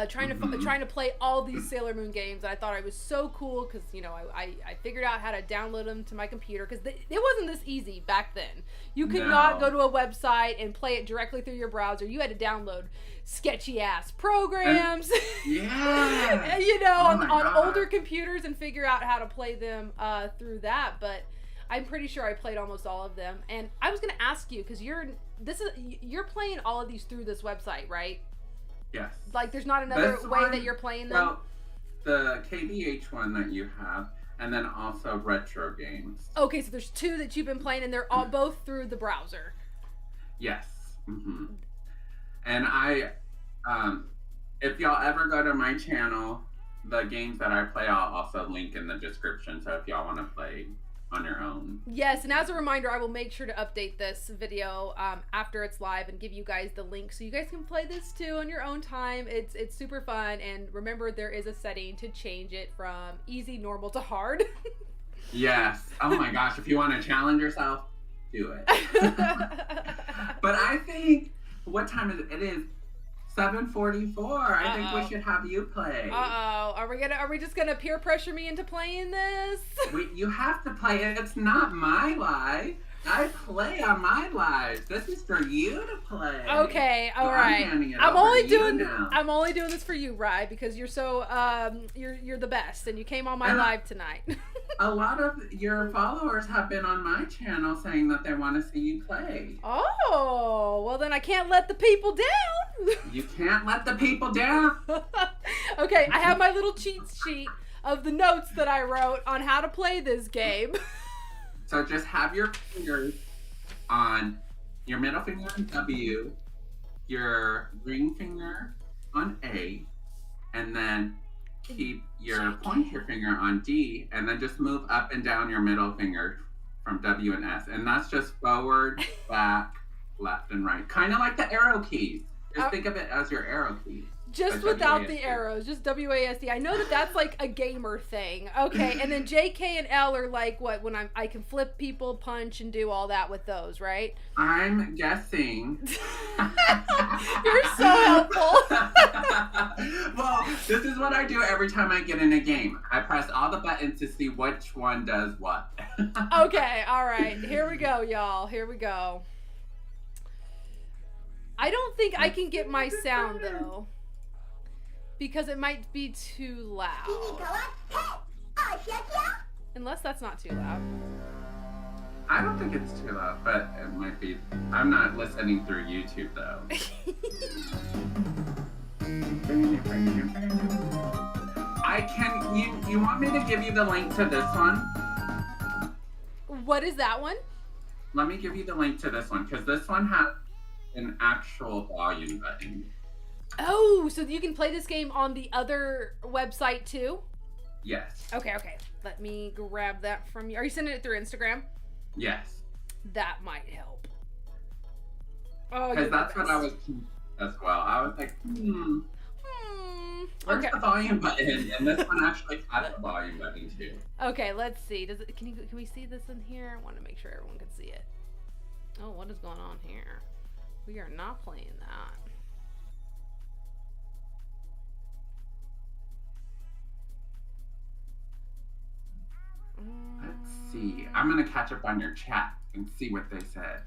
trying to play all these Sailor Moon games. And I thought I was so cool because, you know, I figured out how to download them to my computer, because it wasn't this easy back then. You could not go to a website and play it directly through your browser. You had to download sketchy ass programs, yeah, you know, on older computers, and figure out how to play them through that. But I'm pretty sure I played almost all of them. And I was gonna ask you, because you're playing all of these through this website, right? Yes. Like, there's not another way that you're playing them? Well, the KBH one that you have, and then also retro games. Okay, so there's 2 that you've been playing, and they're all both through the browser. Yes. Mm-hmm. And I, if y'all ever go to my channel, the games that I play, I'll also link in the description. So if y'all want to play on your own. Yes, and as a reminder, I will make sure to update this video after it's live and give you guys the link so you guys can play this too on your own time. It's super fun, and remember, there is a setting to change it from easy, normal to hard. Yes. Oh my gosh, if you want to challenge yourself, do it. But I think, what time is it? It is 7:44. I think we should have you play. Are we just gonna peer pressure me into playing this? You have to play it. It's not my live. I play on my lives. This is for you to play. Okay, all right. I'm only doing this for you, Rye, because you're so you're the best, and you came on my live tonight. A lot of your followers have been on my channel saying that they want to see you play. Oh, well then I can't let the people down. You can't let the people down. Okay, I have my little cheat sheet of the notes that I wrote on how to play this game. So just have your fingers on your middle finger on W, your ring finger on A, and then keep your pointer finger on D, and then just move up and down your middle finger from W and S. And that's just forward, back, left, and right. Kind of like the arrow keys. Just think of it as your arrow keys. Just without the arrows, just WASD. I know that that's like a gamer thing. Okay, and then J, K, and L are like what? When I can flip people, punch, and do all that with those, right? I'm guessing. You're so helpful. Well, this is what I do every time I get in a game. I press all the buttons to see which one does what. Okay, all right. Here we go, y'all. Here we go. I don't think I can get my sound, though, because it might be too loud. Unless that's not too loud. I don't think it's too loud, but it might be. I'm not listening through YouTube though. You want me to give you the link to this one? What is that one? Let me give you the link to this one, because this one has an actual volume button. Oh, so you can play this game on the other website too? Yes. Okay. Let me grab that from you. Are you sending it through Instagram? Yes. That might help. Oh, because that's what I was as well. I was like, where's the volume button? And this one actually has a volume button too. Okay, let's see. Can we see this in here? I want to make sure everyone can see it. Oh, what is going on here? We are not playing that. Let's see. I'm gonna catch up on your chat and see what they said.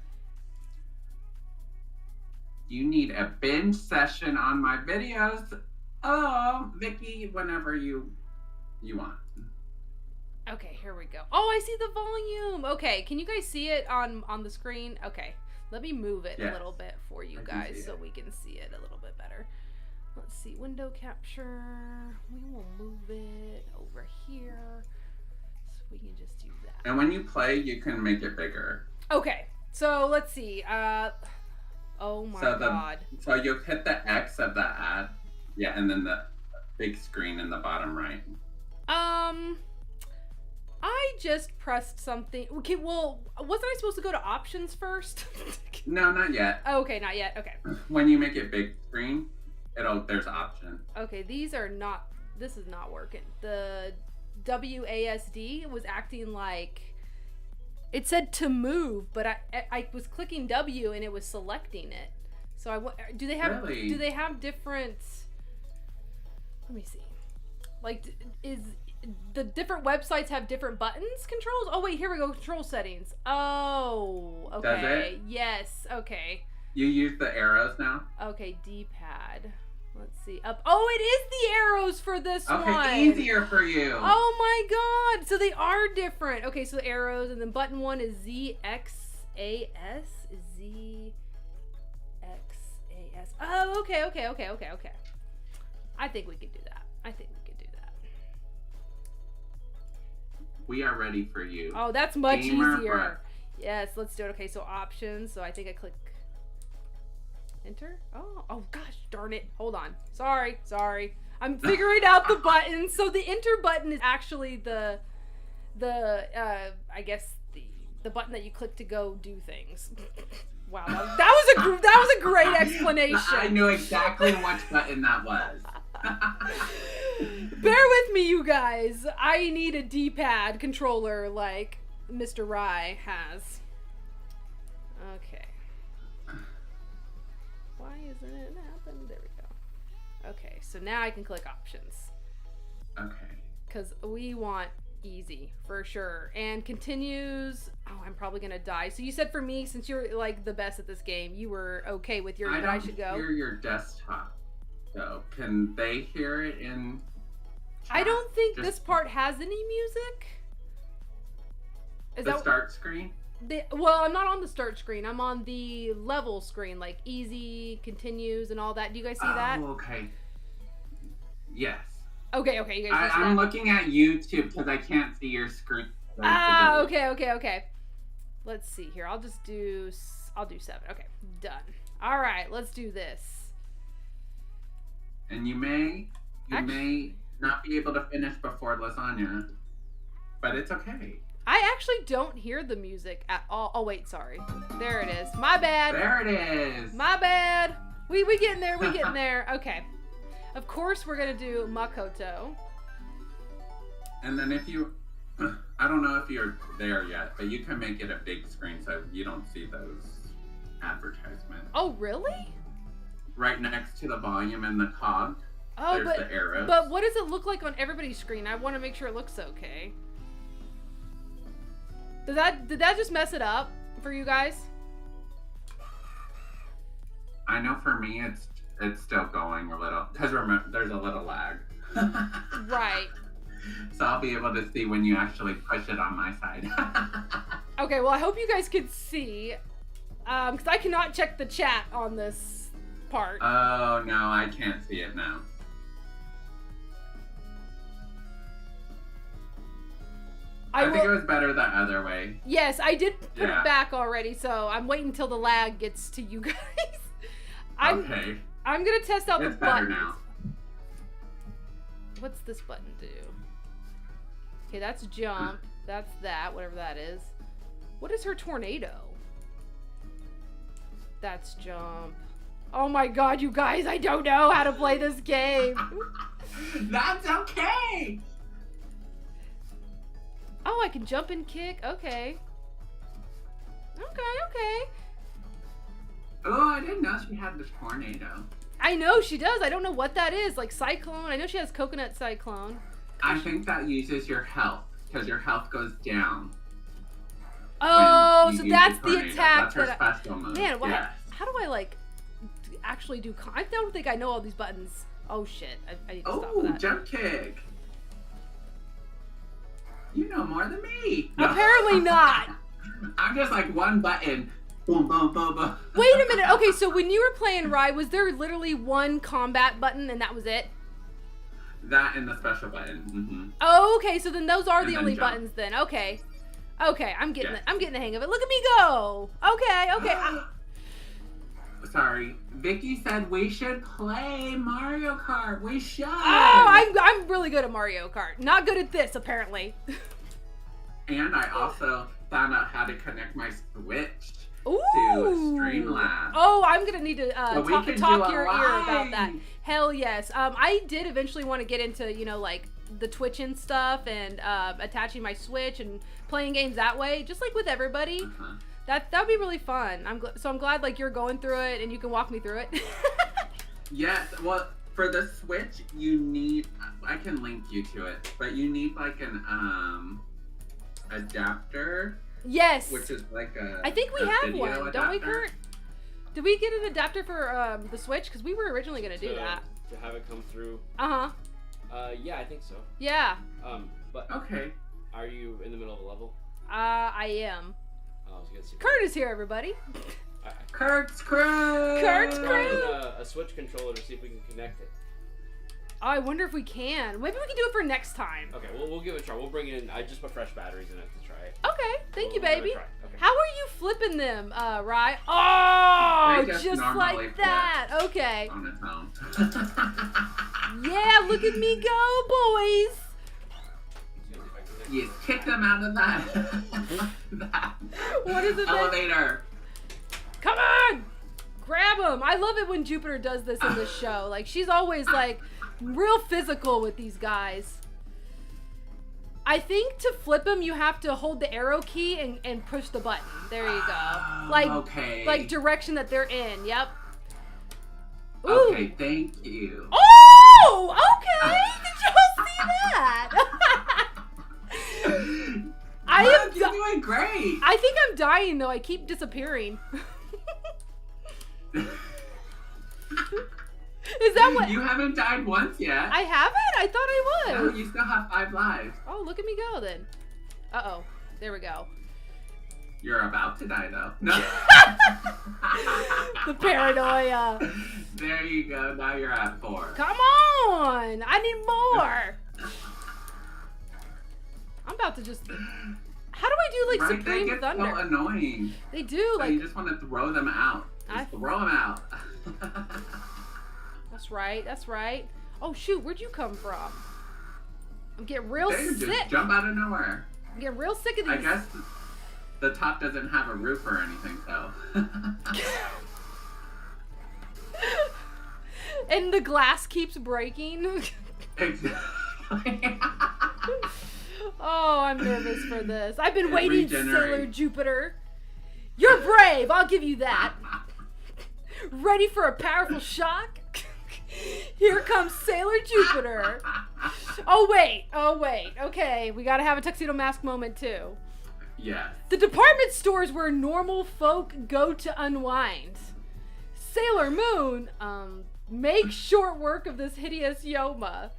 You need a binge session on my videos. Oh, Vicky, whenever you want. Okay, here we go. Oh, I see the volume. Okay, can you guys see it on the screen? Okay, let me move it a little bit for you guys so we can see it a little bit better. Let's see, window capture. We will move it over here. So we can just do that. And when you play, you can make it bigger. Okay, so let's see. Oh my god. So you'll hit the X of the ad. Yeah, and then the big screen in the bottom right. I just pressed something. Okay, well, wasn't I supposed to go to options first? No, not yet. Oh, okay, not yet. Okay. When you make it big screen, there's option. Okay, this is not working. The WASD was acting like it said to move, but I was clicking W and it was selecting it. So do they have different? Let me see. Like, is the different websites have different buttons controls? Oh wait, here we go. Control settings. Oh, okay. Does it? Yes. Okay. You use the arrows now? Okay, D-pad. Let's see. Up. Oh, it is the arrows for this one. Okay, easier for you. Oh my god. So they are different. Okay, so the arrows, and then button 1 is ZXAS. ZXAS. Oh, okay. I think we can do that. We are ready for you. Oh, that's much easier. Yes, let's do it. Okay, so options. So I think I click enter. Oh gosh, darn it. Hold on. Sorry. I'm figuring out the buttons. So the enter button is actually the I guess the button that you click to go do things. Wow, that was a great explanation. I knew exactly which button that was. Bear with me, you guys. I need a D-pad controller like Mr. Rye has. Okay. Why isn't it happening? There we go. Okay, so now I can click options. Okay. Because we want easy for sure. And continues. Oh, I'm probably gonna die. So you said for me, since you're like the best at this game, you were okay with your. I should go. I don't hear your desktop. So can they hear it in? Chat? I don't think this part has any music. Is that start screen? Well, I'm not on the start screen. I'm on the level screen, like easy, continues, and all that. Do you guys see that? Oh, okay. Yes. Okay. You guys. I'm looking at YouTube because I can't see your screen. Okay. Let's see here. I'll do 7. Okay, done. All right, let's do this. And you may not be able to finish before lasagna, but it's okay. I actually don't hear the music at all. Oh wait, sorry. There it is. My bad. There it is. My bad. We getting there. Okay. Of course we're gonna do Makoto. And then I don't know if you're there yet, but you can make it a big screen so you don't see those advertisements. Oh really? Right next to the volume and the cog. Oh, there's the arrows. But what does it look like on everybody's screen? I want to make sure it looks okay. Did that just mess it up for you guys? I know for me it's still going a little because remember there's a little lag. Right. So I'll be able to see when you actually push it on my side. Okay, well, I hope you guys could see, because I cannot check the chat on this part. Oh, no, I can't see it now. I think it was better the other way. Yes, I did put it back already, so I'm waiting until the lag gets to you guys. Okay. I'm going to test out the buttons. It's better now. What's this button do? Okay, that's jump. That's that, whatever that is. What is her tornado? That's jump. Oh my god, you guys, I don't know how to play this game. That's okay. Oh, I can jump and kick. Okay. Okay. Oh, I didn't know she had the tornado. I know she does. I don't know what that is. Like cyclone. I know she has coconut cyclone. I think that uses your health, because your health goes down. Oh, so that's the attack. That's her special move. Man, how do I like actually do? I don't think I know all these buttons. Oh shit! I need to stop with that. Jump kick. You know more than me. Apparently not. I'm just like one button. Boom, boom, boom, boom. Wait a minute. Okay, so when you were playing Rye, was there literally one combat button and that was it? That and the special button. Mm-hmm. Oh, okay. So then those are and the only buttons then. Okay. Okay, I'm getting it. I'm getting the hang of it. Look at me go. Okay. Sorry, Vicky said we should play Mario Kart. We should. Oh, I'm really good at Mario Kart. Not good at this apparently. And I also found out how to connect my Switch to Streamlabs. Oh, I'm gonna need to talk your ear live. about that. Hell yes. I did eventually want to get into like the Twitch and stuff and attaching my Switch and playing games that way, just like with everybody. That'd be really fun. I'm glad like you're going through it and you can walk me through it. Yes. Well, for the Switch, you need. I can link you to it, but you need like an adapter. Yes. Which is like a. I think we have one, adapter. don't we, Kurt? Did we get an adapter for the Switch? Because we were originally gonna do that. To have it come through. Yeah, I think so. Yeah. But okay. Are you in the middle of a level? I am. Oh, I was gonna see. Kurt is here, everybody. Kurt's crew. Kurt's crew. A Switch controller to see if we can connect it. Oh, I wonder if we can. Maybe we can do it for next time. Okay, we'll give it a try. We'll bring it in. I just put fresh batteries in it to try it. Okay, thank you, baby. Okay. How are you flipping them, Rye? Oh, just like that. Okay. On its own. Yeah, look at me go, boys. You kick them out of that what is it? Elevator. Come on! Grab them. I love it when Jupiter does this in the show. Like, she's always, like, real physical with these guys. I think to flip them, you have to hold the arrow key and push the button. There you go. Like direction that they're in. Yep. Ooh. Okay, thank you. Oh! Okay! Did y'all see that? You're doing great. I think I'm dying, though. I keep disappearing. Is that what? You haven't died once yet. I haven't? I thought I was. No, you still have 5 lives. Oh, look at me go then. Uh-oh. There we go. You're about to die, though. No. The paranoia. There you go. Now you're at 4. Come on. I need more. I'm about to just... How do I do, like, Supreme they get Thunder? So annoying. They do, like... So you just want to throw them out. Just throw them out. That's right. That's right. Oh, shoot. Where'd you come from? I'm getting real sick. Just jump out of nowhere. I'm getting real sick of these. I guess the top doesn't have a roof or anything, so... And the glass keeps breaking. Exactly. Oh, I'm nervous for this. I've been waiting, Sailor Jupiter. You're brave, I'll give you that. Ready for a powerful shock? Here comes Sailor Jupiter. Oh, wait. Okay, we gotta have a tuxedo mask moment, too. Yes. The department stores where normal folk go to unwind. Sailor Moon, make short work of this hideous Yoma.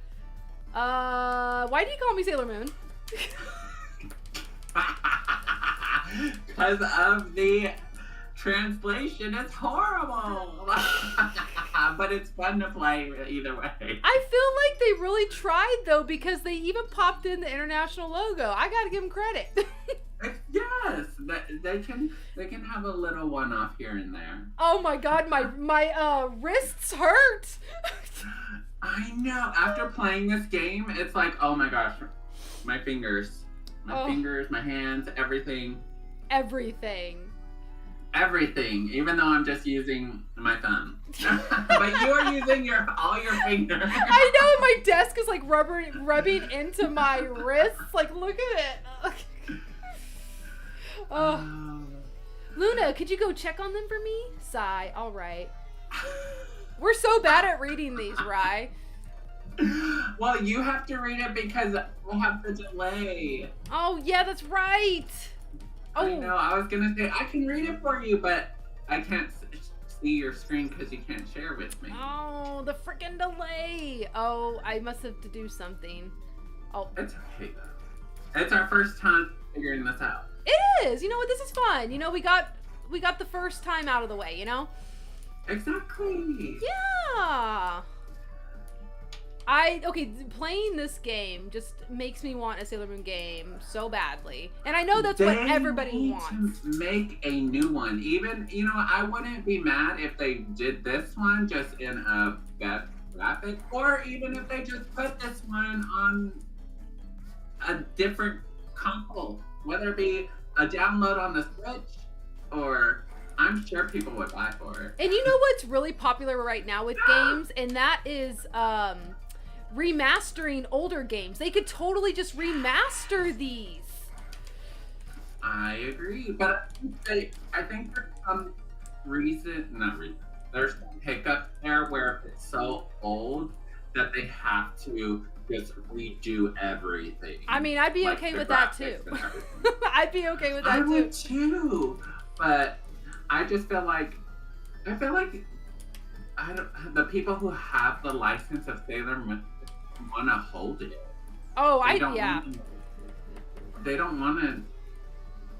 Why do you call me Sailor Moon? Because of the translation, it's horrible. But it's fun to play either way. I feel like they really tried though, because they even popped in the international logo. I gotta give them credit. Yes, they can have a little one-off here and there. Oh my god, my wrists hurt. I know. After playing this game, it's like, oh my gosh, my fingers, my hands, everything. Everything, even though I'm just using my thumb. But you are using all your fingers. I know, my desk is like rubbing into my wrists. Like, look at it. Luna, could you go check on them for me? Sigh. All right. We're so bad at reading these, Rye. Well, you have to read it because we'll have the delay. Oh, yeah, that's right. Oh. I know. I was gonna say I can read it for you, but I can't see your screen because you can't share with me. Oh, the freaking delay. Oh, I must have to do something. Oh, it's okay though. It's our first time figuring this out. It is. You know what? This is fun. You know, we got the first time out of the way. You know. Exactly. Yeah. Playing this game just makes me want a Sailor Moon game so badly. And I know that's what everybody wants. To make a new one. Even, you know, I wouldn't be mad if they did this one just in a best graphic, or even if they just put this one on a different console, whether it be a download on the Switch, or I'm sure people would buy for it. And you know what's really popular right now with games? And that is remastering older games. They could totally just remaster these. I agree, but I think there's some there's some hiccup there where it's so old that they have to just redo everything. I mean, I'd be okay with that too. I'd be okay with that too. I would too, but I just feel like the people who have the license of Sailor Moon want to hold it. Oh, They don't want to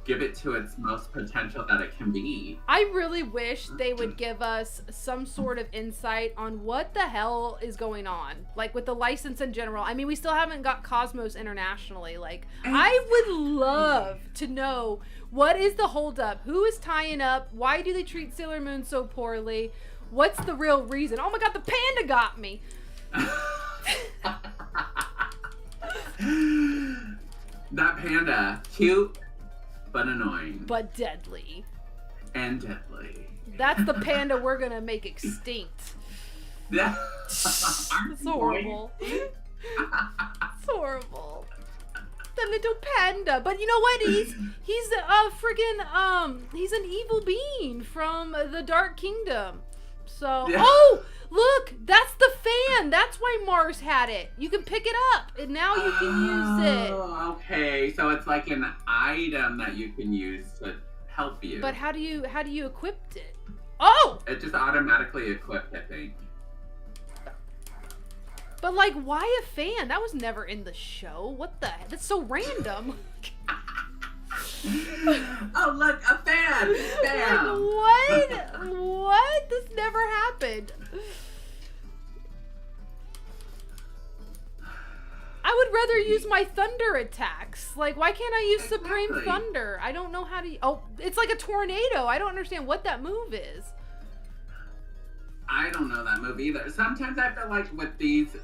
give it to its most potential that it can be. I really wish they would give us some sort of insight on what the hell is going on, like with the license in general. I mean, we still haven't got Cosmos internationally. Like, I would love to know what is the holdup, who is tying up, why do they treat Sailor Moon so poorly, what's the real reason? Oh my god, the panda got me. That panda, cute but annoying. But deadly. And deadly. That's the panda we're gonna make extinct. It's horrible. It's horrible. The little panda. But you know what? He's he's an evil being from the Dark Kingdom. So oh, look, that's the fan. That's why Mars had it. You can pick it up and now you can use it. Oh, okay. So it's like an item that you can use to help you. But how do you equip it? Oh! It just automatically equipped, I think. But like, why a fan? That was never in the show. What the heck? That's so random. Oh, look, a fan! Bam! Like, what? This never happened. I would rather use my thunder attacks. Like, why can't I use Supreme Thunder? I don't know how to... Oh, it's like a tornado. I don't understand what that move is. I don't know that move either. Sometimes I feel like with this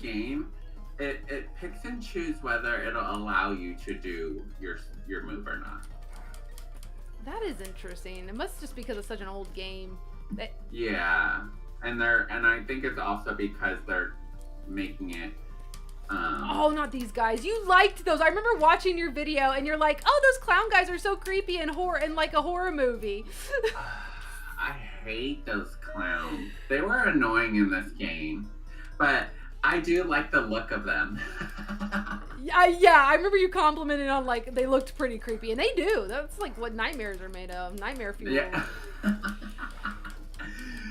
game, it picks and chooses whether it'll allow you to do your move or not. That is interesting. It must just because it's such an old game. Yeah, and I think it's also because they're making it. Oh, not these guys. You liked those. I remember watching your video, and you're like, "Oh, those clown guys are so creepy and like a horror movie." I hate those clowns. They were annoying in this game, but I do like the look of them. Yeah, I remember you complimented on like they looked pretty creepy, and they do. That's like what nightmares are made of. Nightmare fuel. Yeah.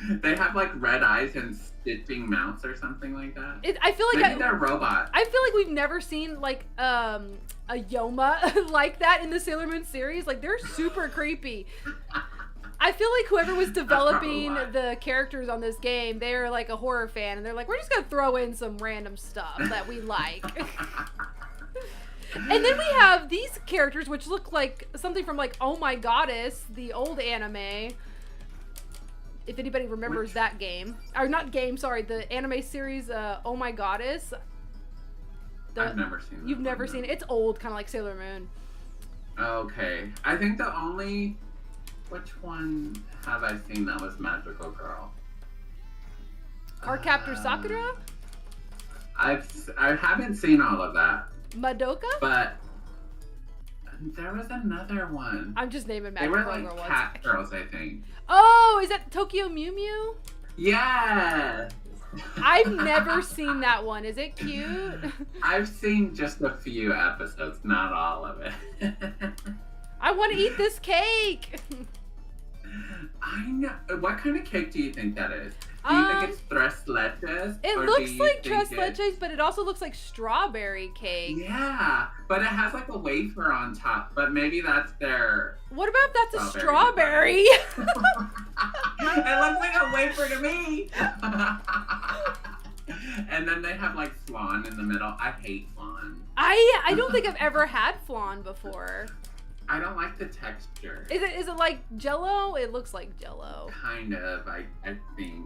They have like red eyes and stitching mouths or something like that. I feel like Maybe they're robots. I feel like we've never seen like a Yoma like that in the Sailor Moon series. Like they're super creepy. I feel like whoever was developing the characters on this game, they're like a horror fan, and they're like, we're just gonna throw in some random stuff that we like. And then we have these characters, which look like something from like Oh My Goddess, the old anime. If anybody remembers that game. Or not game, sorry, the anime series Oh My Goddess. I've never seen that. You've never seen it? It's old, kind of like Sailor Moon. Okay. I think the only... Which one have I seen that was Magical Girl? Cardcaptor Sakura? I haven't seen all of that. Madoka? But there was another one. I'm just naming They Magical were Girl like ones. cat girls, I think. Oh, is that Tokyo Mew Mew? Yeah. I've never seen that one. Is it cute? I've seen just a few episodes, not all of it. I want to eat this cake. I know. What kind of cake do you think that is? Do you think it's tres leches? It or looks do you like think tres leches, but it also looks like strawberry cake. Yeah, but it has like a wafer on top. But maybe that's their... What about if that's a strawberry? It looks like a wafer to me. And then they have like flan in the middle. I hate flan. I don't think I've ever had flan before. I don't like the texture. Is it like Jell-O? It looks like Jell-O. Kind of, I think.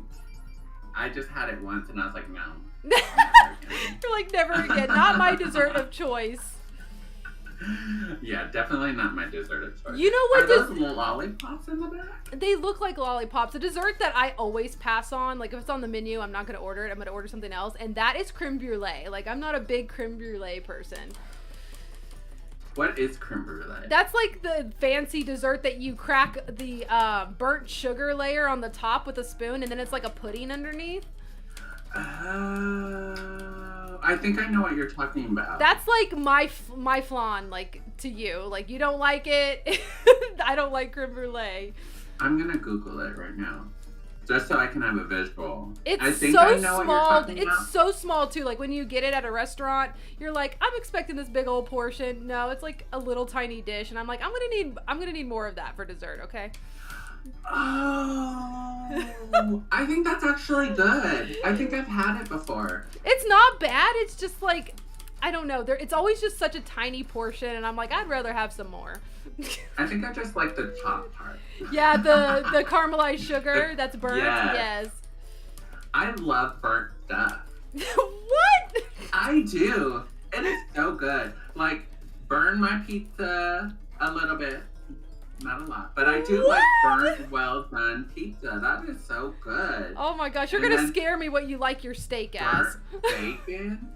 I just had it once and I was like, no. You're like, never again. Not my dessert of choice. Yeah, definitely not my dessert of choice. You know what? Are those lollipops in the back? They look like lollipops. A dessert that I always pass on, like if it's on the menu, I'm not going to order it. I'm going to order something else. And that is creme brulee. Like, I'm not a big creme brulee person. What is creme brulee? That's like the fancy dessert that you crack the burnt sugar layer on the top with a spoon, and then it's like a pudding underneath. Oh, I think I know what you're talking about. That's like my flan, like to you. Like you don't like it. I don't like creme brulee. I'm gonna Google it right now, just so I can have a visual. It's I think so I know what you're small. talking It's about. so small too. Like when you get it at a restaurant, you're like, I'm expecting this big old portion. No, it's like a little tiny dish, and I'm like, I'm gonna need more of that for dessert. Okay. Oh, I think that's actually good. I think I've had it before. It's not bad. It's just like, I don't know. It's always just such a tiny portion, and I'm like, I'd rather have some more. I think I just like the top part. Yeah, the caramelized sugar that's burnt. Yes. Yes. I love burnt stuff. What? I do. It is so good. Like, burn my pizza a little bit. Not a lot. But I do like burnt, well done pizza. That is so good. Oh my gosh, you're And gonna then scare me what you like your steak as. Burnt bacon?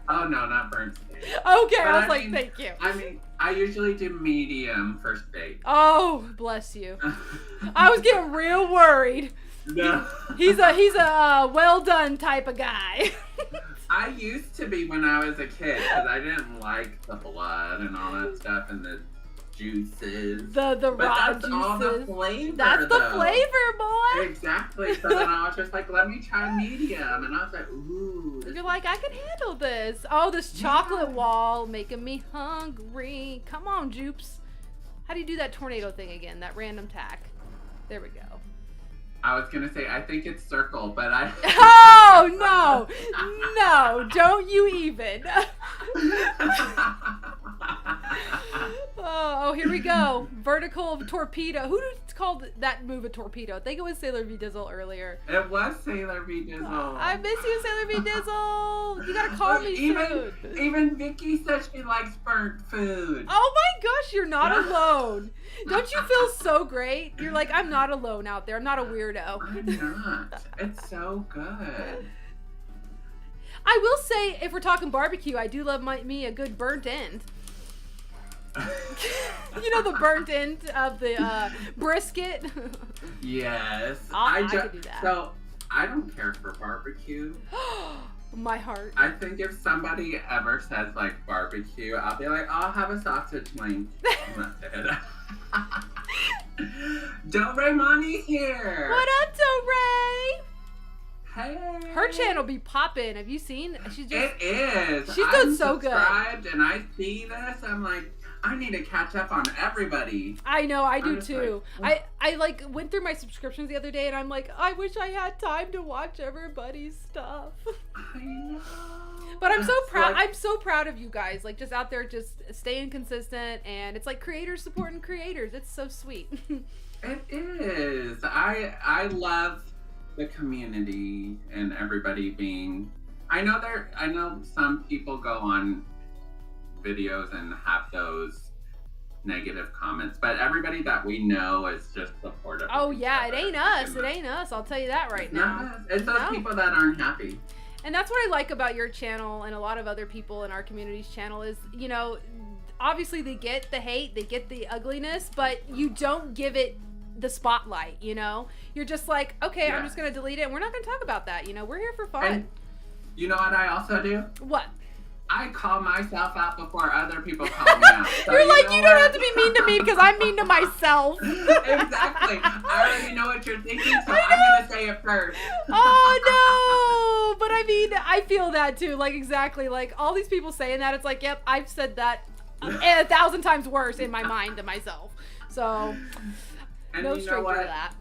Oh no, not burnt steak. Okay, But I was like, thank you. I mean, I usually do medium for steak. Oh, bless you. I was getting real worried. No. He's a well done type of guy. I used to be when I was a kid because I didn't like the blood and all that stuff and the juices. The but raw that's juices. all the flavor. That's the though. flavor, boy. Exactly. So then I was just like, let me try medium, and I was like, ooh. This You're like, I can handle this. Oh, this chocolate wall making me hungry. Come on, Jupes. How do you do that tornado thing again? That random tack. There we go. I was gonna say I think it's circle, but I. Oh no, no! Don't you even. Oh, here we go. Vertical torpedo. Who called that move a torpedo? I think it was Sailor V Dizzle earlier. It was Sailor V Dizzle. I miss you, Sailor V Dizzle. You gotta call me soon. Even Vicky says she likes burnt food. Oh my gosh, you're not alone. Don't you feel so great? You're like, I'm not alone out there. I'm not a weirdo. I'm not. It's so good. I will say, if we're talking barbecue, I do love me a good burnt end. You know the burnt end of the brisket? Yes. I could do that. So, I don't care for barbecue. My heart. I think if somebody ever says, like, barbecue, I'll be like, I'll have a sausage link. And that's it. Do Ray Money's here. What up, Do Ray? Hey. Her channel be popping. Have you seen? It is. She's doing so good. I'm subscribed and I see this. I'm like, I need to catch up on everybody. I know, I do too. Like, I like went through my subscriptions the other day and I'm like, I wish I had time to watch everybody's stuff. I know. But I'm so proud. I'm so proud of you guys. Like, just out there, just staying consistent, and it's like creators supporting creators. It's so sweet. It is. I love the community and everybody being. I know some people go on videos and have those negative comments, but everybody that we know is just supportive. Oh yeah, it ain't us. It ain't us. I'll tell you that right now. It's those people that aren't happy. And that's what I like about your channel and a lot of other people in our community's channel is, you know, obviously they get the hate, they get the ugliness, but you don't give it the spotlight, you know? You're just like, okay, I'm just going to delete it and we're not going to talk about that, you know? We're here for fun. And you know what I also do? What? I call myself out before other people call me out. So you're like, you don't have to be mean to me because I'm mean to myself. Exactly. I already know what you're thinking, so I'm going to say it first. Oh, no. But I mean, I feel that too. Like, exactly. Like, all these people saying that, it's like, yep, I've said that 1,000 times worse in my mind to myself. So, and no you stranger know what? to that.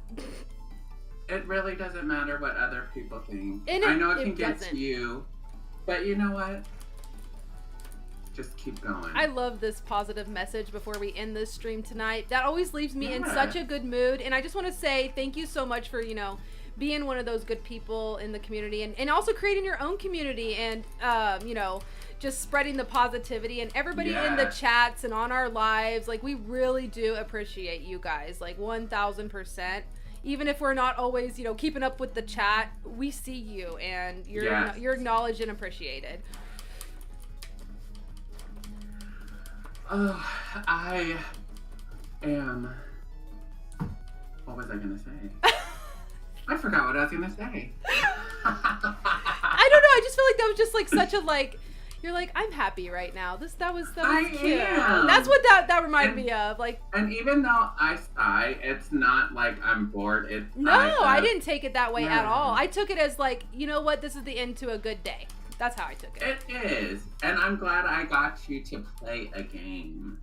It really doesn't matter what other people think. And I know it can doesn't. get to you, but you know what? Just keep going. I love this positive message before we end this stream tonight. That always leaves me in such a good mood. And I just want to say thank you so much for, you know, being one of those good people in the community and also creating your own community and, you know, just spreading the positivity and everybody in the chats and on our lives. Like, we really do appreciate you guys, like 1,000%. Even if we're not always, you know, keeping up with the chat, we see you and you're acknowledged and appreciated. Oh, I am. What was I gonna say? I forgot what I was gonna say. I don't know. I just feel like that was just like such a like. You're like, I'm happy right now. That was cute. Am. That's what that reminded me of. Like, and even though I sigh, it's not like I'm bored. I didn't take it that way at all. I took it as like, you know what? This is the end to a good day. That's how I took it. It is, and I'm glad I got you to play a game.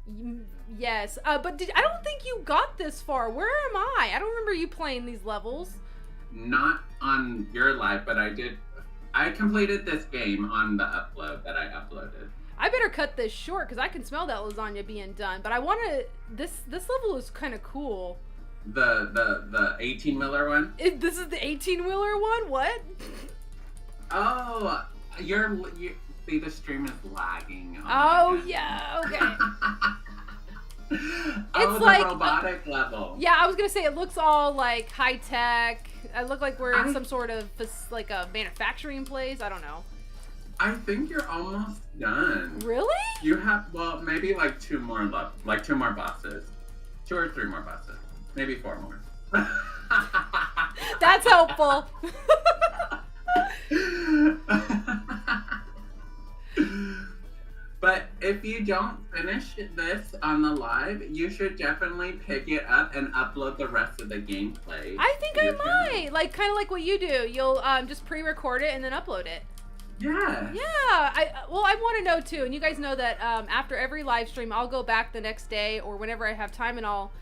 Yes, but I don't think you got this far. Where am I? I don't remember you playing these levels. Not on your live, but I did. I completed this game on the upload that I uploaded. I better cut this short because I can smell that lasagna being done. But I want to. This level is kind of cool. The 18-wheeler one. This is the 18-wheeler one. What? Oh. You see, the stream is lagging. Oh yeah, okay. It's like robotic level. Yeah, I was gonna say it looks all like high tech. I look like we're in some sort of like a manufacturing place. I don't know. I think you're almost done. Really? You have maybe like two more bosses, 2 or 3 more bosses, maybe 4 more. That's helpful. But if you don't finish this on the live, you should definitely pick it up and upload the rest of the gameplay. I think I might. Like, kind of like what you do. You'll just pre-record it and then upload it. Yeah. Yeah. I want to know too, and you guys know that after every live stream, I'll go back the next day or whenever I have time and I'll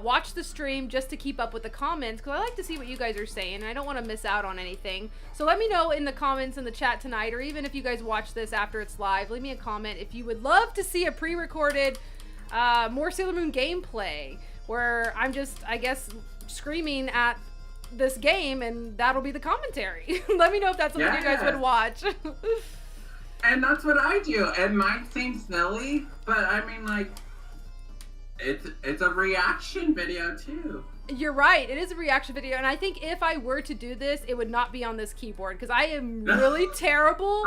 watch the stream just to keep up with the comments because I like to see what you guys are saying and I don't want to miss out on anything. So let me know in the comments in the chat tonight, or even if you guys watch this after it's live, leave me a comment if you would love to see a pre-recorded more Sailor Moon gameplay where I'm just, I guess, screaming at this game and that'll be the commentary. Let me know if that's something you guys would watch. And that's what I do. It might seem silly, but I mean, like, it's a reaction video too. You're right. It is a reaction video, and I think if I were to do this, it would not be on this keyboard because I am really terrible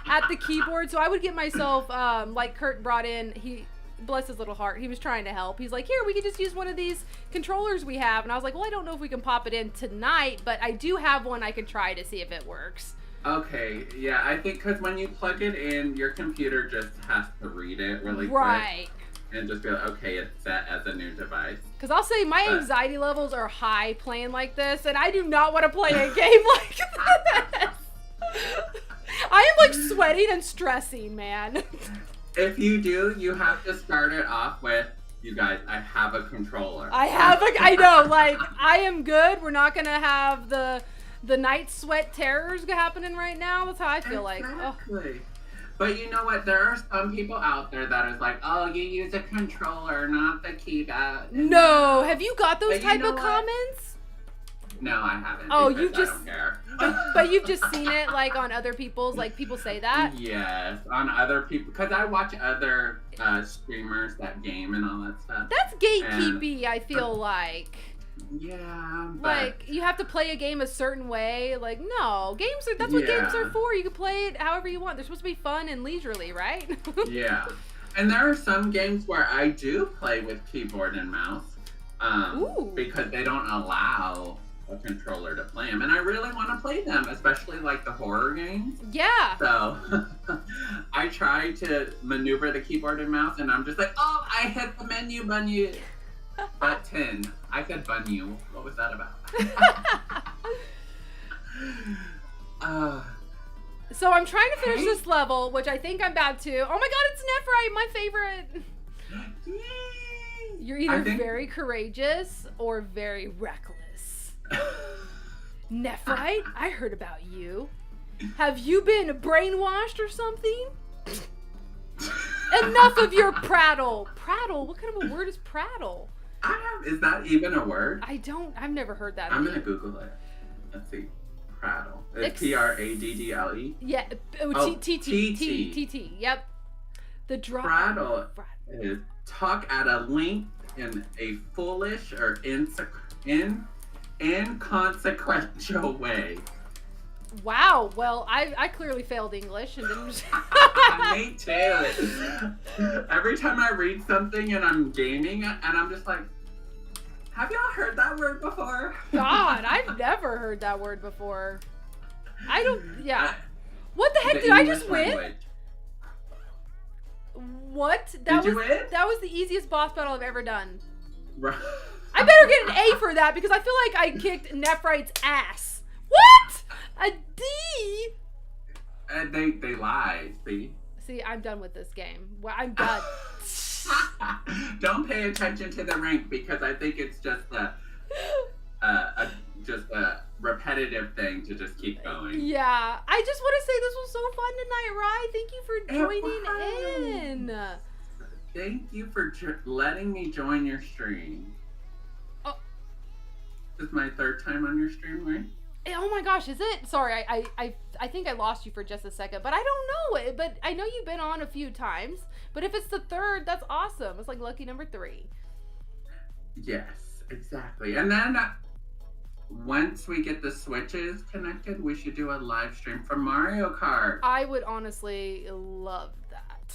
at the keyboard. So I would get myself, like Kurt brought in. He, bless his little heart, he was trying to help. He's like, here, we could just use one of these controllers we have, and I was like, well, I don't know if we can pop it in tonight, but I do have one I could try to see if it works. Okay, yeah, I think because when you plug it in, your computer just has to read it really quick. And just be like, okay, it's set as a new device. Because I'll say my anxiety levels are high playing like this, and I do not want to play a game like that. I am like sweating and stressing, man. If you do, you have to start it off with, you guys, I have a controller. I know, like, I am good. We're not gonna have the night sweat terrors happening right now. That's how I feel like. Exactly. But you know what? There are some people out there that is like, oh, you use a controller, not the keypad. No, have you got those But you type know of what? comments? No, I haven't. Oh, because you've just- I don't care. But you've just seen it like on other people's, like people say that. Yes, on other people, because I watch other streamers that game and all that stuff. That's gatekeepy, I feel like. Yeah, but Like, you have to play a game a certain way. Like, no, that's what games are Yeah. for. You can play it however you want. They're supposed to be fun and leisurely, right? yeah. And there are some games where I do play with keyboard and mouse Ooh. because they don't allow a controller to play them. And I really want to play them, especially like the horror games. Yeah. So I try to maneuver the keyboard and mouse, and I'm just like, oh, I hit the menu button. Button. I said bun. What was that about? So I'm trying to finish Hey. this level, which I think I'm about to. Oh my god, it's Nephrite, my favorite. You're either very courageous or very reckless. Nephrite, I heard about you. Have you been brainwashed or something? Enough of your prattle. Prattle? What kind of a word is prattle? Is that even a word? I've never heard that. I'm gonna Google it. Let's see. Prattle. It's Ex- Praddle. Yeah. Oh, T. Yep. The drop. Prattle is talk at a length in a foolish or inconsequential way. Wow. Well, I clearly failed English and didn't. Me too. Every time I read something and I'm gaming and I'm just like, have y'all heard that word before? God, I've never heard that word before. I don't. Yeah. What the heck The did I English just win? language. What? Did you win? That was the easiest boss battle I've ever done. Right. I better get an A for that because I feel like I kicked Nephrite's ass. What? A D? And they lie, see? See, I'm done with this game. Well, I'm done. Don't pay attention to the rank because I think it's just a repetitive thing to just keep going. Yeah, I just want to say this was so fun tonight, Rye. Thank you for joining in. Thank you for letting me join your stream. Oh. This is my third time on your stream, right? Oh my gosh, is it? Sorry, I think I lost you for just a second, but I don't know it. But I know you've been on a few times. But if it's the third, that's awesome. It's like lucky number 3. Yes, exactly. And then once we get the switches connected, we should do a live stream from Mario Kart. I would honestly love that.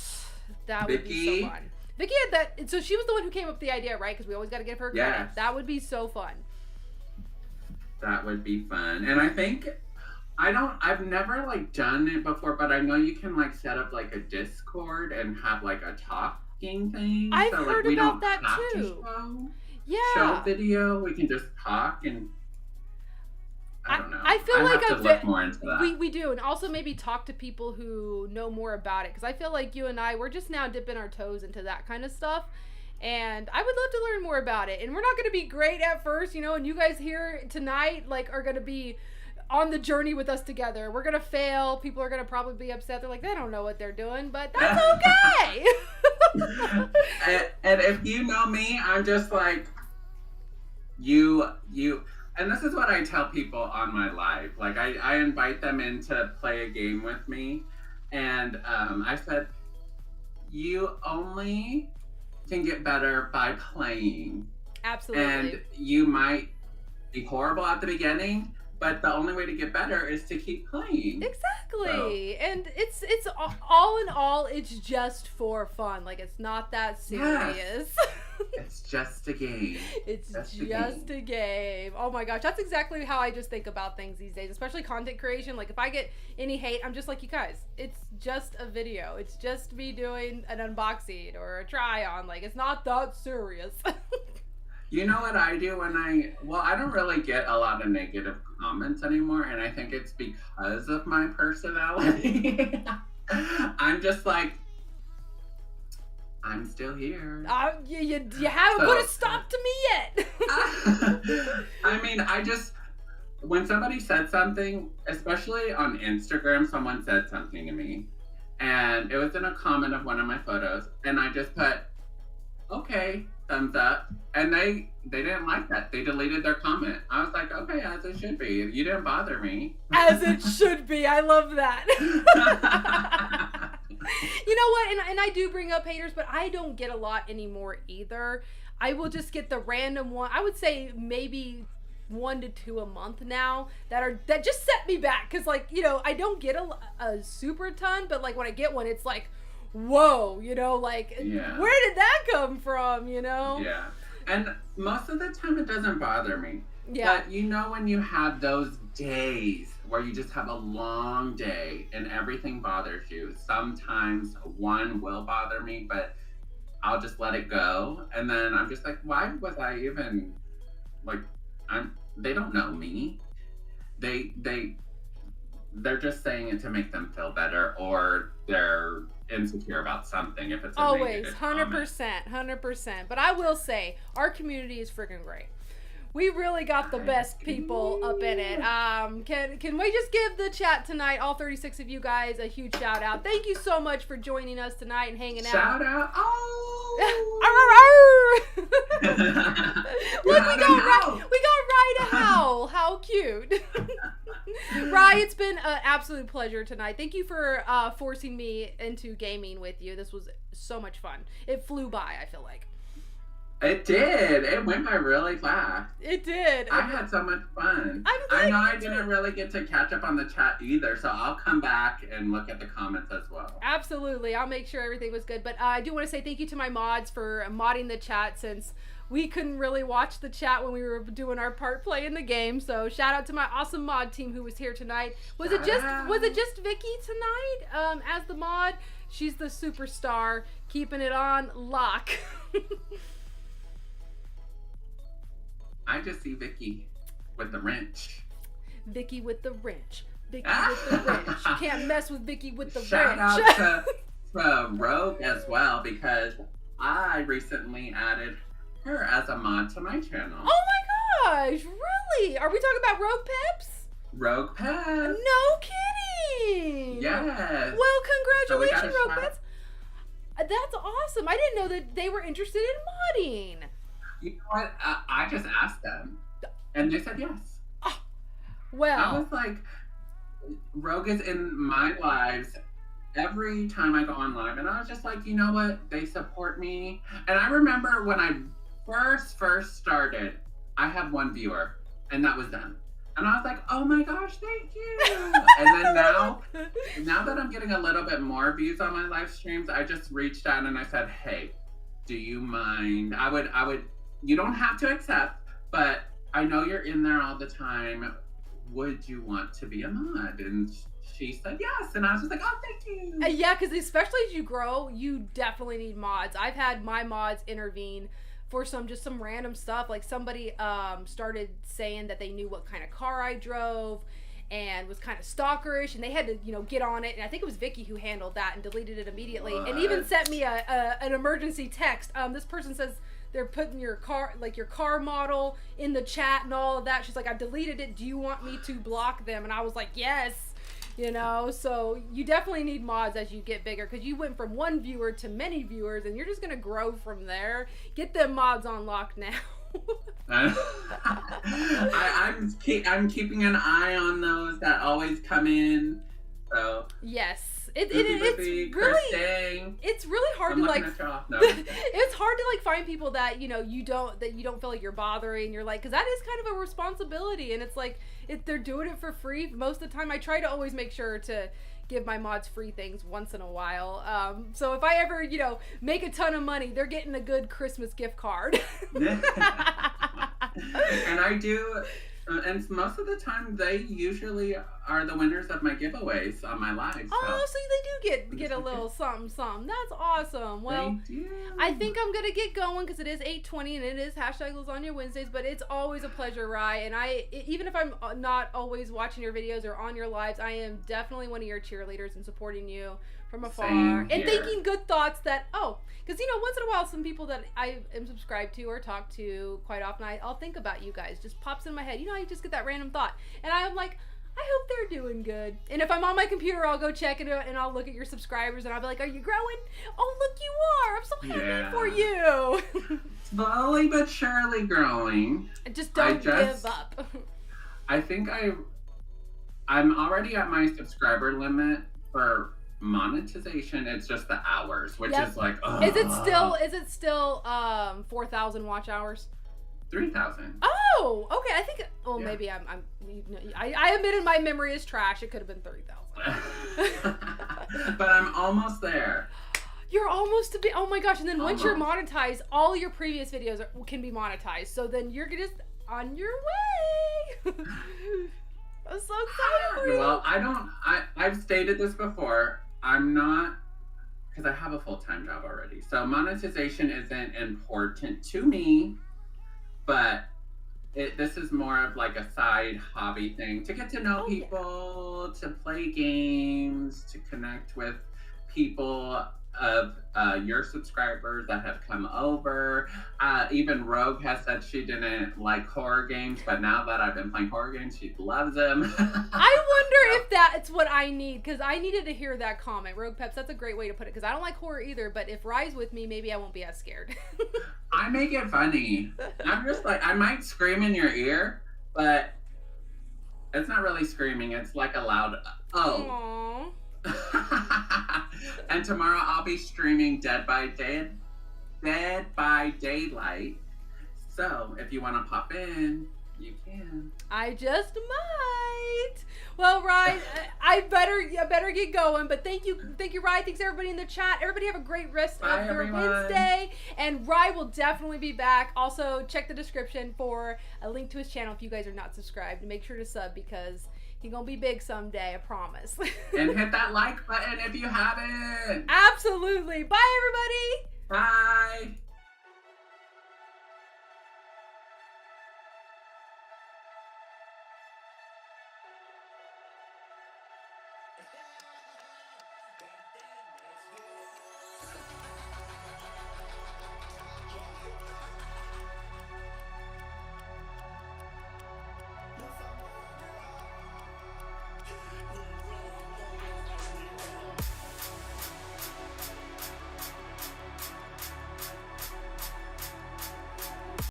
That would be Vicky? so fun. Vicky had that. So she was the one who came up with the idea, right? Because we always got to give her credit. Yes. That would be so fun. That would be fun. And I think I've never like done it before, but I know you can like set up like a Discord and have like a talking thing. I've so, heard like, we about don't that have too. To Yeah. show video. We can just talk and I don't know. I feel like have to look more into that. we do, and also maybe talk to people who know more about it, because I feel like you and we're just now dipping our toes into that kind of stuff, and I would love to learn more about it. And we're not going to be great at first, you know, and you guys here tonight like are going to be on the journey with us together. We're going to fail. People are going to probably be upset. They're like, they don't know what they're doing, but that's okay. and if you know me, I'm just like you and this is what I tell people on my live. Like I invite them in to play a game with me, and I said, you only can get better by playing. Absolutely. And you might be horrible at the beginning, but the only way to get better is to keep playing. Exactly. And it's all in all, it's just for fun. Like, it's not that serious. It's just a game. It's just a game. Oh my gosh, that's exactly how I just think about things these days, especially content creation. Like, if I get any hate, I'm just like, you guys, it's just a video. It's just me doing an unboxing or a try on. Like, it's not that serious. You know what I do when I don't really get a lot of negative comments anymore, and I think it's because of my personality. I'm just like, I'm still here. You haven't put a stop to me yet. I mean, when somebody said something, especially on Instagram, someone said something to me, and it was in a comment of one of my photos, and I just put, okay, thumbs up, and they didn't like that. They deleted their comment. I was like, okay, as it should be. You didn't bother me. As it should be. I love that. You know what? And I do bring up haters, but I don't get a lot anymore either. I will just get the random one. I would say maybe 1 to 2 a month now that just set me back, because like, you know, I don't get a super ton, but like when I get one, it's like, whoa, you know, like, yeah. Where did that come from, you know? Yeah. And most of the time it doesn't bother me. Yeah. But you know when you have those days where you just have a long day and everything bothers you, sometimes one will bother me, but I'll just let it go. And then I'm just like, why was I even, like, they don't know me. They're just saying it to make them feel better, or they're insecure about something. If it's always 100%. But I will say our community is freaking great. We really got the best people up in it. Can we just give the chat tonight, all 36 of you guys, a huge shout out? Thank you so much for joining us tonight and hanging out. Shout out! Oh! Look, we got Rye to howl. How cute. Rye, it's been an absolute pleasure tonight. Thank you for forcing me into gaming with you. This was so much fun. It flew by, I feel like. It did. It went by really fast. It did. I had so much fun. I know I didn't really get to catch up on the chat either, so I'll come back and look at the comments as well. Absolutely. I'll make sure everything was good. But I do want to say thank you to my mods for modding the chat, since we couldn't really watch the chat when we were doing our part play in the game. So shout out to my awesome mod team who was here tonight. Was it just Vicky tonight as the mod? She's the superstar, keeping it on lock. I just see Vicky with the wrench. Vicky with the wrench. Vicky with the wrench. You can't mess with Vicky with the Shout wrench. Shout out to Rogue as well, because I recently added her as a mod to my channel. Oh my gosh, really? Are we talking about Rogue Peps? Rogue Peps. No kidding. Yes. Well, congratulations, So Rogue Peps. That's awesome. I didn't know that they were interested in modding. You know what? I just asked them, and they said yes. Oh, well. I was like, Rogue is in my lives every time I go on live, and I was just like, you know what? They support me. And I remember when I first started, I had 1 viewer, and that was them. And I was like, oh my gosh, thank you. And then now that I'm getting a little bit more views on my live streams, I just reached out and I said, hey, do you mind? I would. You don't have to accept, but I know you're in there all the time. Would you want to be a mod? And she said yes, and I was just like, oh, thank you. Yeah, because especially as you grow, you definitely need mods. I've had my mods intervene for some random stuff. Like somebody started saying that they knew what kind of car I drove and was kind of stalkerish, and they had to, get on it. And I think it was Vicky who handled that and deleted it immediately, and even sent me an emergency text. This person says they're putting your car model in the chat and all of that. She's like, I've deleted it. Do you want me to block them? And I was like, yes. So you definitely need mods as you get bigger, because you went from 1 viewer to many viewers, and you're just gonna grow from there. Get them mods on lock now. I'm keeping an eye on those that always come in. So yes. It's really hard to it's hard to find people that you don't feel like you're bothering. You're like, because that is kind of a responsibility, and it's like if they're doing it for free most of the time. I try to always make sure to give my mods free things once in a while. So if I ever make a ton of money, they're getting a good Christmas gift card. And I do And most of the time, they usually are the winners of my giveaways on my lives. Oh, so they do get a little something, something. That's awesome. Well, I think I'm gonna get going because it is 8:20 and it is hashtag Lasagna Wednesdays. But it's always a pleasure, Rye. And even if I'm not always watching your videos or on your lives, I am definitely one of your cheerleaders and supporting you from afar and thinking good thoughts that because once in a while some people that I am subscribed to or talk to quite often I'll think about you guys, just pops in my head, you just get that random thought and I'm like, I hope they're doing good. And if I'm on my computer, I'll go check it and I'll look at your subscribers and I'll be like, are you growing? Oh, look, you are. I'm so happy for you. Slowly but surely growing. Just don't give up. I think I'm already at my subscriber limit for monetization. It's just the hours, which is like, ugh. Is it still 4,000 watch hours? 3,000. Oh, okay. I think. Well, maybe I admitted my memory is trash. It could have been 30,000. But I'm almost there. You're almost to be. Oh my gosh! And then once you're monetized, all your previous videos can be monetized. So then you're just on your way. I'm so excited for you. Well, I've stated this before. I'm not, because I have a full-time job already. So monetization isn't important to me, but this is more of like a side hobby thing to get to know people, to play games, to connect with people of your subscribers that have come over. Even Rogue has said she didn't like horror games, but now that I've been playing horror games, she loves them. I wonder if that's what I need, because I needed to hear that comment. Rogue Peps, that's a great way to put it, because I don't like horror either, but if Rye's with me, maybe I won't be as scared. I make it funny. I'm just like, I might scream in your ear, but it's not really screaming. It's like a loud, oh. And tomorrow I'll be streaming Dead by Daylight. So if you want to pop in, you can. I just might. Well, Rye, I better get going. But thank you, Rye. Thanks everybody in the chat. Everybody have a great rest of your Wednesday. And Rye will definitely be back. Also, check the description for a link to his channel if you guys are not subscribed. Make sure to sub because he's gonna be big someday, I promise. And hit that like button if you haven't. Absolutely. Bye, everybody. Bye. Yeah.